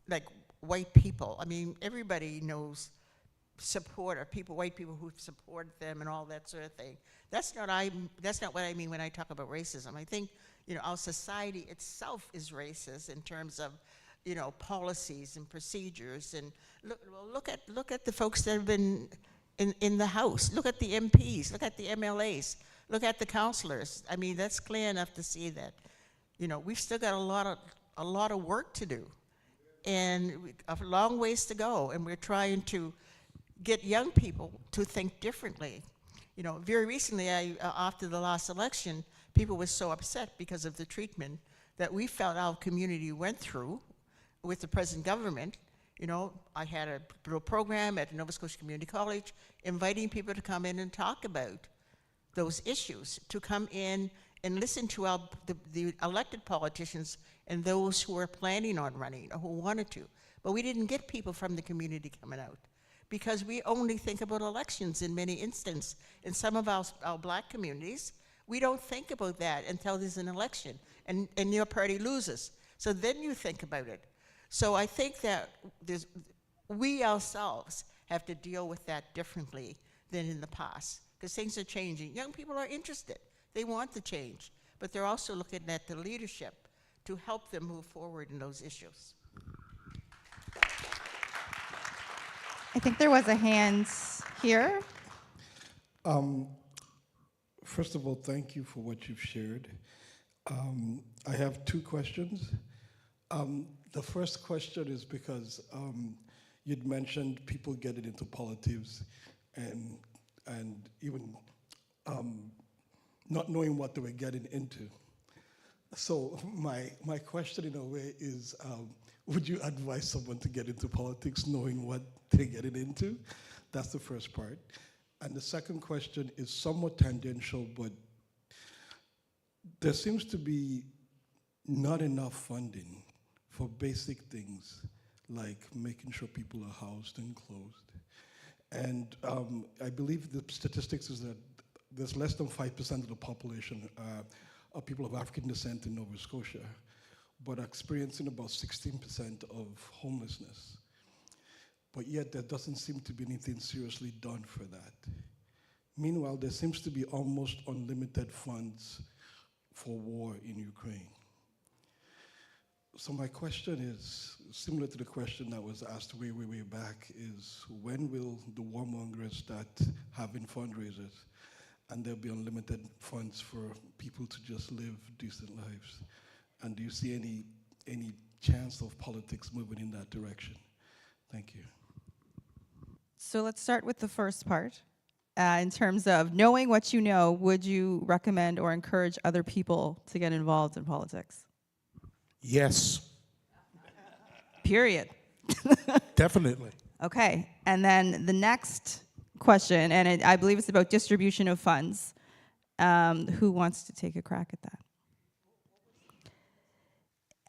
like, white people. I mean, everybody knows support, or white people who support them and all that sort of thing. That's not what I mean when I talk about racism. I think, our society itself is racist in terms of, policies and procedures. And look at the folks that have been in the House. Look at the MPs, look at the MLAs, look at the councillors. I mean, that's clear enough to see that, we've still got a lot of work to do, and a long ways to go, and we're trying to get young people to think differently. Very recently, after the last election, people were so upset because of the treatment that we felt our community went through with the present government. I had a little program at Nova Scotia Community College inviting people to come in and talk about those issues, to come in and listen to the elected politicians and those who are planning on running or who wanted to. But we didn't get people from the community coming out because we only think about elections in many instances. In some of our black communities, We don't think about that until there's an election and your party loses. So then you think about it. So I think that we ourselves have to deal with that differently than in the past, because things are changing. Young people are interested. They want the change, but they're also looking at the leadership to help them move forward in those issues. I think there was a hand here. First of all, thank you for what you've shared. I have two questions. The first question is because you'd mentioned people getting into politics and even not knowing what they were getting into. So my question in a way is, would you advise someone to get into politics knowing what they're getting into? That's the first part. And the second question is somewhat tangential, but there seems to be not enough funding for basic things like making sure people are housed and clothed. And I believe the statistics is that there's less than 5% of the population are people of African descent in Nova Scotia, but are experiencing about 16% of homelessness. But yet there doesn't seem to be anything seriously done for that. Meanwhile, there seems to be almost unlimited funds for war in Ukraine. So my question is, similar to the question that was asked way back, is when will the warmongers start having fundraisers and there'll be unlimited funds for people to just live decent lives? And do you see any chance of politics moving in that direction? Thank you. So let's start with the first part. In terms of knowing what you know, would you recommend or encourage other people to get involved in politics? Yes, Period. definitely. Okay, and then the next question, and I believe it's about distribution of funds. Who wants to take a crack at that?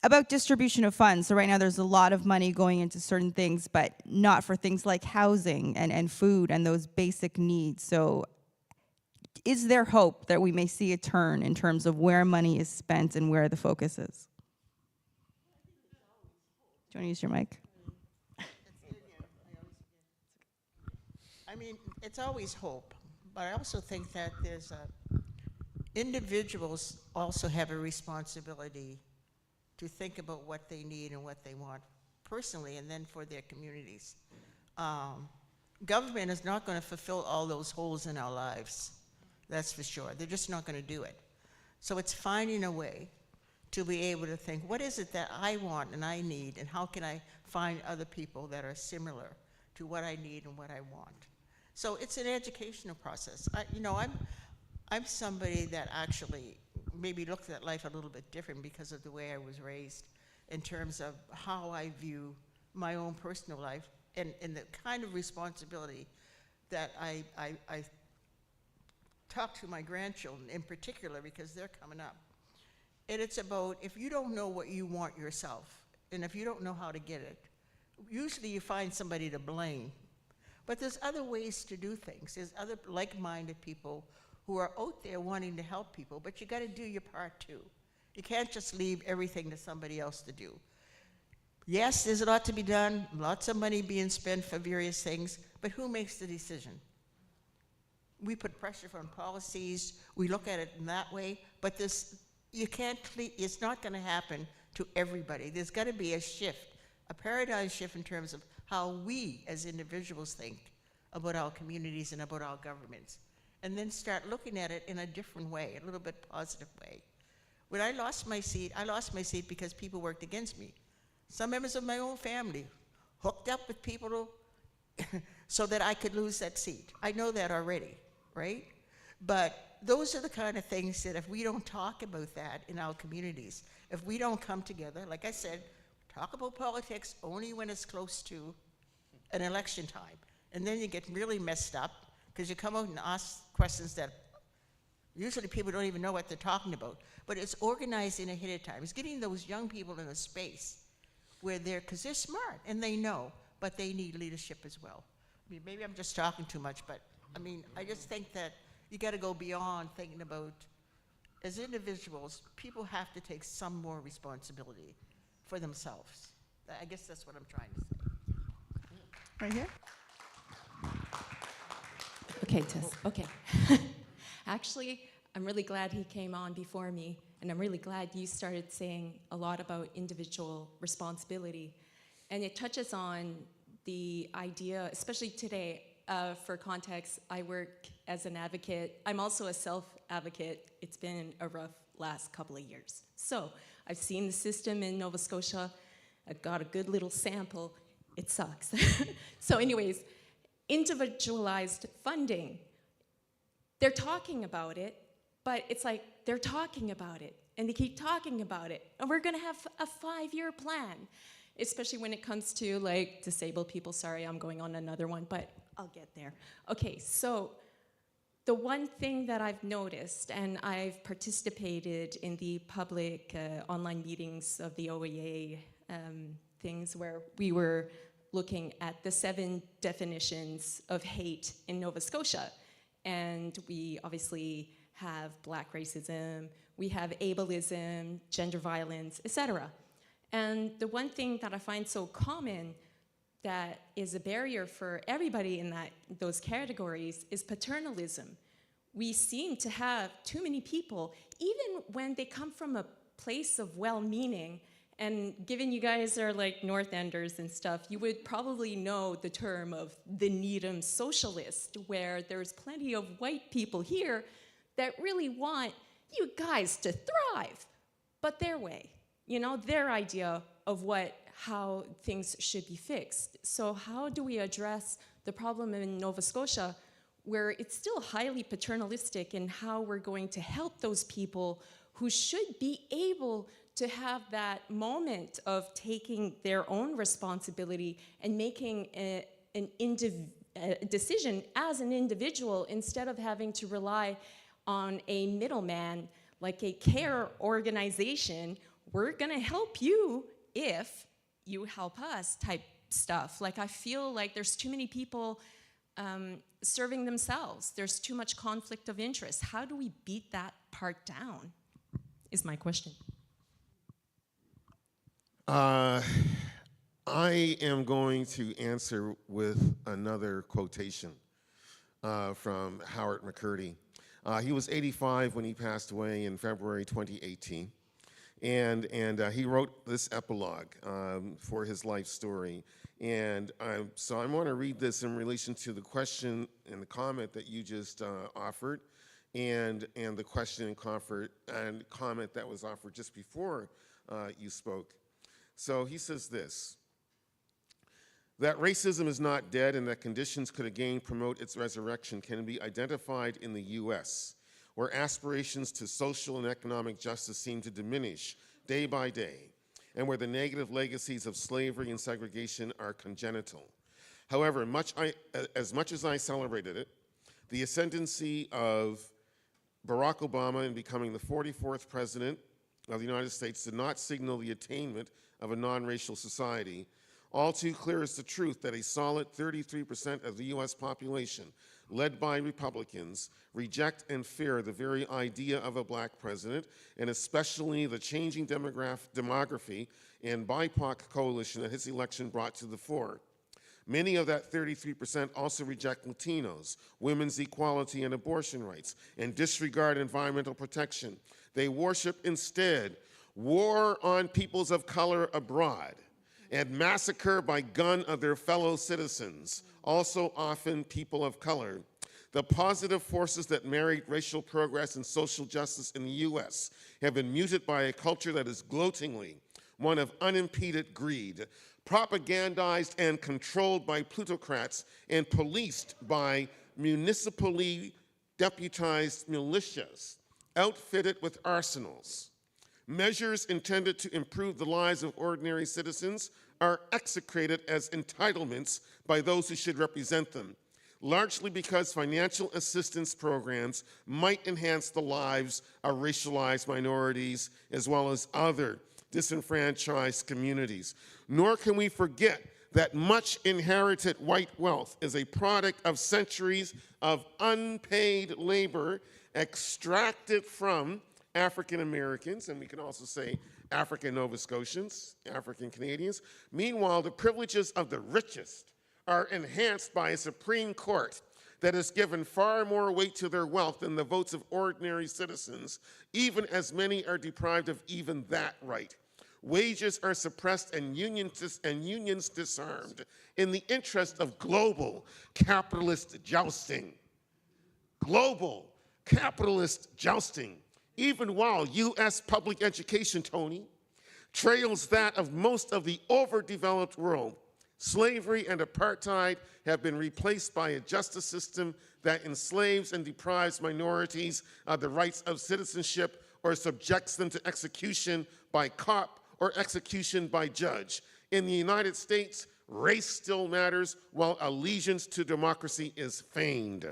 About distribution of funds. So right now there's a lot of money going into certain things, but not for things like housing and food and those basic needs. So is there hope that we may see a turn in terms of where money is spent and where the focus is? Do you want to use your mic? I mean, it's always hope, but I also think that individuals also have a responsibility to think about what they need and what they want personally, and then for their communities. Government is not going to fulfill all those holes in our lives, that's for sure. They're just not going to do it. So it's finding a way to be able to think, what is it that I want and I need, and how can I find other people that are similar to what I need and what I want? So it's an educational process. I'm somebody that actually maybe looked at life a little bit different because of the way I was raised in terms of how I view my own personal life and the kind of responsibility that I talk to my grandchildren in particular, because they're coming up. And it's about, if you don't know what you want yourself, and if you don't know how to get it, usually you find somebody to blame. But there's other ways to do things. There's other like-minded people who are out there wanting to help people, but you got to do your part too. You can't just leave everything to somebody else to do. Yes, there's a lot to be done, lots of money being spent for various things, but who makes the decision? We put pressure on policies, we look at it in that way, but it's not going to happen to everybody. There's got to be a shift, a paradigm shift in terms of how we as individuals think about our communities and about our governments, and then start looking at it in a different way, a little bit positive way. When I lost my seat because people worked against me. Some members of my own family hooked up with people so that I could lose that seat. I know that already, right? But those are the kind of things that if we don't talk about that in our communities, if we don't come together, like I said, talk about politics only when it's close to an election time. And then you get really messed up because you come out and ask questions that usually people don't even know what they're talking about. But it's organizing ahead of time. It's getting those young people in a space where because they're smart and they know, but they need leadership as well. I mean, maybe I'm just talking too much, but I mean, I just think that you got to go beyond thinking about as individuals, people have to take some more responsibility for themselves. I guess that's what I'm trying to say. Right here. Okay, Tess, okay. Actually, I'm really glad he came on before me, and I'm really glad you started saying a lot about individual responsibility. And it touches on the idea, especially today, for context, I work as an advocate. I'm also a self-advocate. It's been a rough last couple of years. So I've seen the system in Nova Scotia. I've got a good little sample. It sucks. So anyways, individualized funding. They're talking about it, but it's like they're talking about it, and they keep talking about it, and we're gonna have a 5-year plan, especially when it comes to like disabled people. Sorry, I'm going on another one, but I'll get there. Okay, so the one thing that I've noticed, and I've participated in the public online meetings of the OEA things where we were looking at the 7 definitions of hate in Nova Scotia. And we obviously have Black racism, we have ableism, gender violence, etc. And the one thing that I find so common that is a barrier for everybody in those categories is paternalism. We seem to have too many people, even when they come from a place of well-meaning, and given you guys are like North Enders and stuff, you would probably know the term of the Needham socialist, where there's plenty of white people here that really want you guys to thrive, but their way, you know, their idea of how things should be fixed. So how do we address the problem in Nova Scotia where it's still highly paternalistic in how we're going to help those people who should be able to have that moment of taking their own responsibility and making a decision as an individual instead of having to rely on a middleman like a care organization? We're gonna help you if you help us type stuff. Like, I feel like there's too many people serving themselves. There's too much conflict of interest. How do we beat that part down, is my question. I am going to answer with another quotation from Howard McCurdy. He was 85 when he passed away in February 2018. And he wrote this epilogue for his life story. And so I want to read this in relation to the question and the comment that you just offered, and the question and comment that was offered just before you spoke. So he says this: that racism is not dead and that conditions could again promote its resurrection can be identified in the U.S., where aspirations to social and economic justice seem to diminish day by day, and where the negative legacies of slavery and segregation are congenital. However, as much as I celebrated it, the ascendancy of Barack Obama in becoming the 44th president of the United States did not signal the attainment of a non-racial society. All too clear is the truth that a solid 33% of the US population, led by Republicans, reject and fear the very idea of a black president, and especially the changing demography and BIPOC coalition that his election brought to the fore. Many of that 33% also reject Latinos, women's equality and abortion rights, and disregard environmental protection. They worship instead war on peoples of color abroad and massacre by gun of their fellow citizens, also often people of color. The positive forces that married racial progress and social justice in the US have been muted by a culture that is gloatingly one of unimpeded greed, propagandized and controlled by plutocrats and policed by municipally deputized militias, outfitted with arsenals. Measures intended to improve the lives of ordinary citizens are execrated as entitlements by those who should represent them, largely because financial assistance programs might enhance the lives of racialized minorities as well as other disenfranchised communities. Nor can we forget that much inherited white wealth is a product of centuries of unpaid labor extracted from African Americans, and we can also say African Nova Scotians, African Canadians. Meanwhile, the privileges of the richest are enhanced by a Supreme Court that has given far more weight to their wealth than the votes of ordinary citizens, even as many are deprived of even that right. Wages are suppressed and unions disarmed in the interest of global capitalist jousting. Global capitalist jousting. Even while U.S. public education, Tony, trails that of most of the overdeveloped world, slavery and apartheid have been replaced by a justice system that enslaves and deprives minorities of the rights of citizenship or subjects them to execution by cop or execution by judge. In the United States, race still matters while allegiance to democracy is feigned.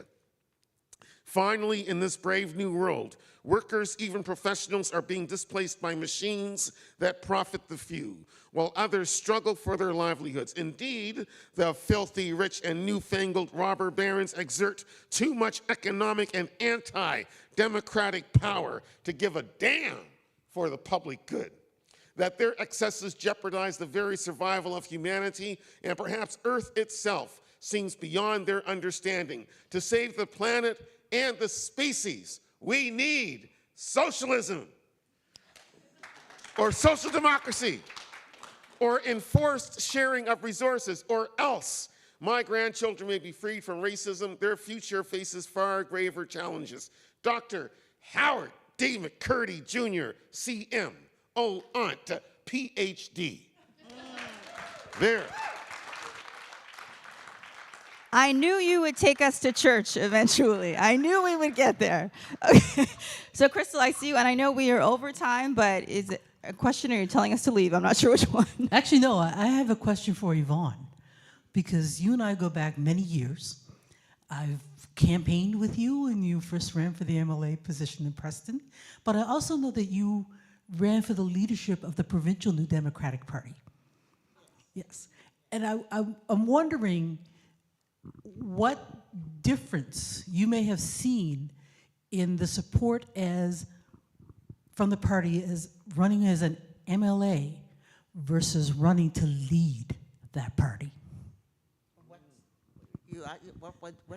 Finally, in this brave new world, workers, even professionals, are being displaced by machines that profit the few, while others struggle for their livelihoods. Indeed, the filthy rich and newfangled robber barons exert too much economic and anti-democratic power to give a damn for the public good. That their excesses jeopardize the very survival of humanity and perhaps Earth itself seems beyond their understanding. To save the planet and the species, we need socialism or social democracy or enforced sharing of resources, or else my grandchildren may be freed from racism. Their future faces far graver challenges. Dr. Howard D. McCurdy, Jr., CM, Aunt, PhD. There. I knew you would take us to church eventually. I knew we would get there. Okay. So, Crystal, I see you, and I know we are over time, but is it a question or you're telling us to leave? I'm not sure which one. Actually, no, I have a question for Yvonne, because you and I go back many years. I've campaigned with you when you first ran for the MLA position in Preston, but I also know that you ran for the leadership of the provincial New Democratic Party. Yes. And I'm wondering what difference you may have seen in the support from the party as running as an MLA versus running to lead that party.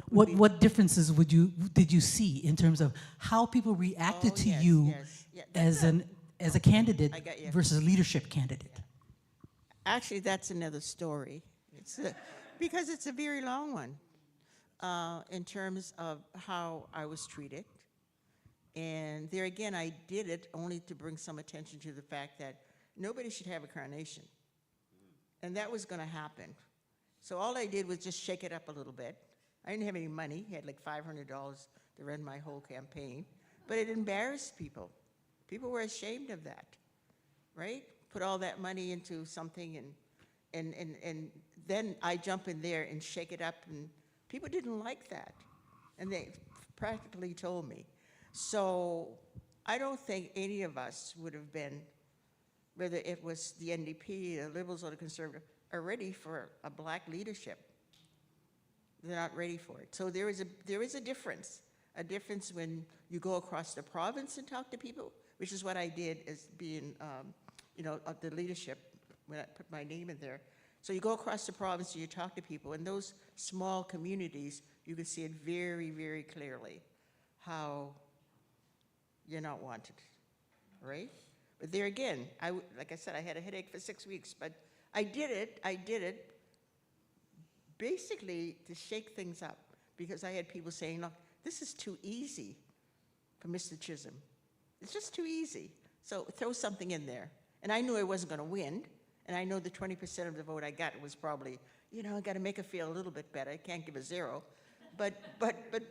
What differences did you see in terms of how people reacted to you as a candidate versus leadership candidate? Actually, that's another story. Because it's a very long one in terms of how I was treated. And there again, I did it only to bring some attention to the fact that nobody should have a carnation. And that was going to happen. So all I did was just shake it up a little bit. I didn't have any money. I had like $500 to run my whole campaign. But it embarrassed people. People were ashamed of that, right? Put all that money into something and then I jump in there and shake it up, and people didn't like that. And they practically told me. So I don't think any of us would have been, whether it was the NDP, the Liberals, or the Conservative, are ready for a black leadership. They're not ready for it. So there is a difference when you go across the province and talk to people, which is what I did as being, of the leadership when I put my name in there. So you go across the province and you talk to people. In those small communities, you can see it very, very clearly how you're not wanted, right? But there again, like I said, I had a headache for 6 weeks, but I did it basically to shake things up, because I had people saying, look, this is too easy for Mr. Chisholm. It's just too easy. So throw something in there. And I knew I wasn't going to win. And I know the 20% of the vote I got was probably, I got to make it feel a little bit better. I can't give a 0. But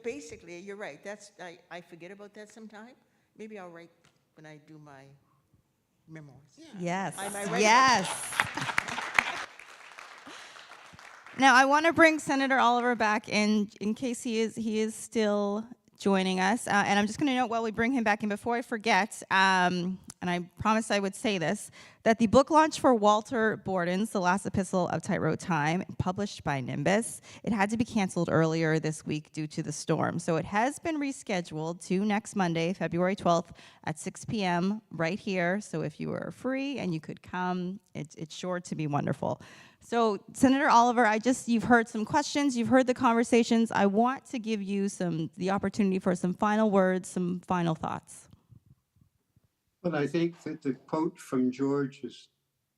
basically, you're right. I forget about that sometime. Maybe I'll write when I do my memoirs. Yeah. Yes. I Yes. Now, I want to bring Senator Oliver back in case he is still joining us. And I'm just going to note while we bring him back in, before I forget, and I promised I would say this, that the book launch for Walter Borden's The Last Epistle of Tightrope Time, published by Nimbus, it had to be canceled earlier this week due to the storm. So it has been rescheduled to next Monday, February 12th at 6 p.m. right here. So if you are free and you could come, it's sure to be wonderful. So Senator Oliver, you've heard some questions, you've heard the conversations. I want to give you the opportunity for some final words, some final thoughts. Well, I think that the quote from George's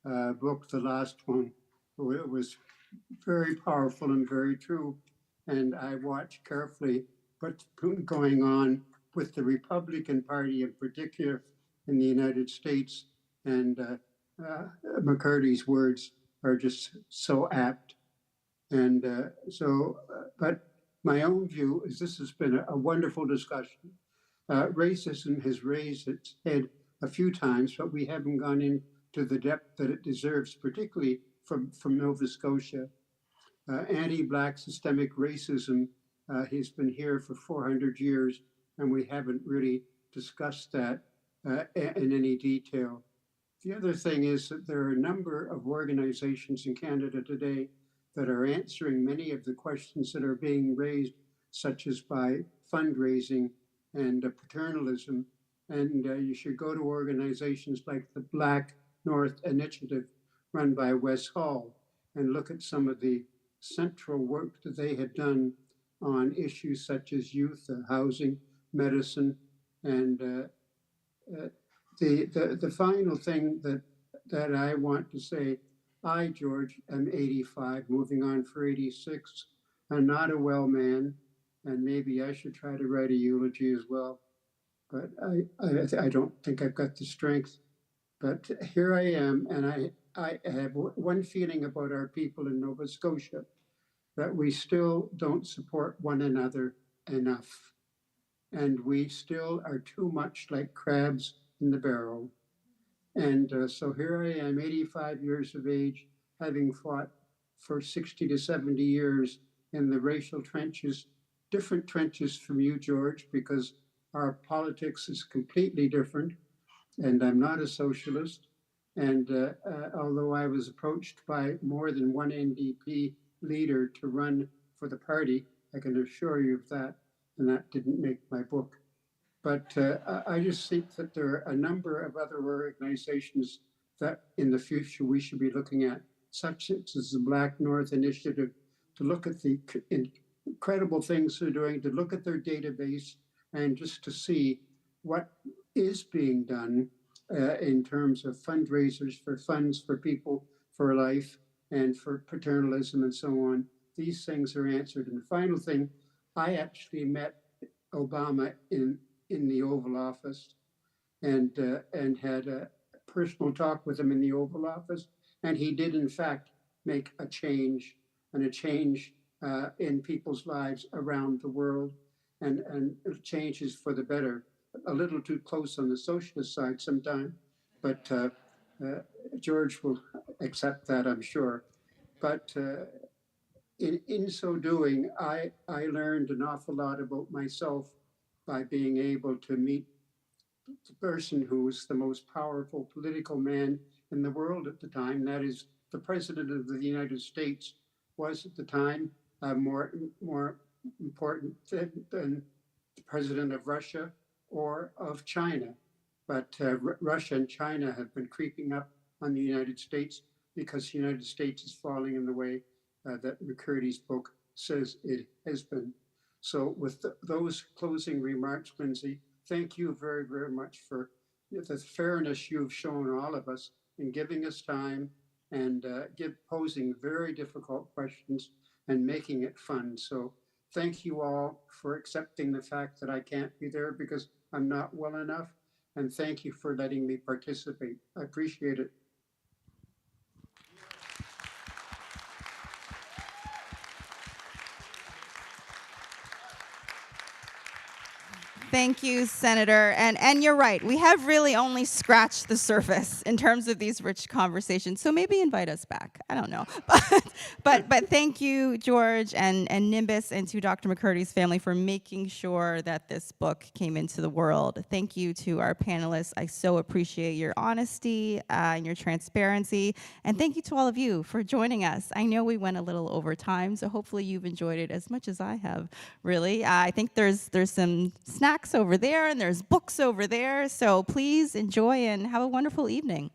book, the last one, was very powerful and very true. And I watched carefully what's going on with the Republican Party in particular in the United States. And McCurdy's words are just so apt. And but my own view is this has been a wonderful discussion. Racism has raised its head a few times, but we haven't gone into the depth that it deserves, particularly from Nova Scotia. Anti-Black systemic racism has been here for 400 years, and we haven't really discussed that in any detail. The other thing is that there are a number of organizations in Canada today that are answering many of the questions that are being raised, such as by fundraising and paternalism. And you should go to organizations like the Black North Initiative, run by Wes Hall, and look at some of the central work that they had done on issues such as youth, housing, medicine, and the final thing that I want to say, I, George, am 85, moving on for 86. I'm not a well man, and maybe I should try to write a eulogy as well. But I don't think I've got the strength. But here I am, and I have one feeling about our people in Nova Scotia, that we still don't support one another enough. And we still are too much like crabs in the barrel. And so here I am, 85 years of age, having fought for 60 to 70 years in the racial trenches, different trenches from you, George, because our politics is completely different. And I'm not a socialist. And although I was approached by more than one NDP leader to run for the party, I can assure you of that, and that didn't make my book. But I just think that there are a number of other organizations that in the future we should be looking at, such as the Black North Initiative, to look at the incredible things they're doing, to look at their database, and just to see what is being done in terms of fundraisers for funds for people for life and for paternalism and so on. These things are answered. And the final thing, I actually met Obama in the Oval Office and had a personal talk with him in the Oval Office. And he did, in fact, make a change in people's lives around the world, and changes for the better. A little too close on the socialist side sometime, but George will accept that, I'm sure. But in so doing, I learned an awful lot about myself by being able to meet the person who was the most powerful political man in the world at the time. That is, the President of the United States was at the time more important than the President of Russia or of China. But Russia and China have been creeping up on the United States because the United States is falling in the way that McCurdy's book says it has been. So with those closing remarks, Lindsay, thank you very, very much for the fairness you've shown all of us in giving us time and posing very difficult questions and making it fun. So thank you all for accepting the fact that I can't be there because I'm not well enough. And thank you for letting me participate. I appreciate it. Thank you, Senator. And you're right. We have really only scratched the surface in terms of these rich conversations. So maybe invite us back. I don't know. But thank you, George and Nimbus, and to Dr. McCurdy's family for making sure that this book came into the world. Thank you to our panelists. I so appreciate your honesty and your transparency. And thank you to all of you for joining us. I know we went a little over time, so hopefully you've enjoyed it as much as I have, really. I think there's some snacks over there, and there's books over there, so please enjoy and have a wonderful evening.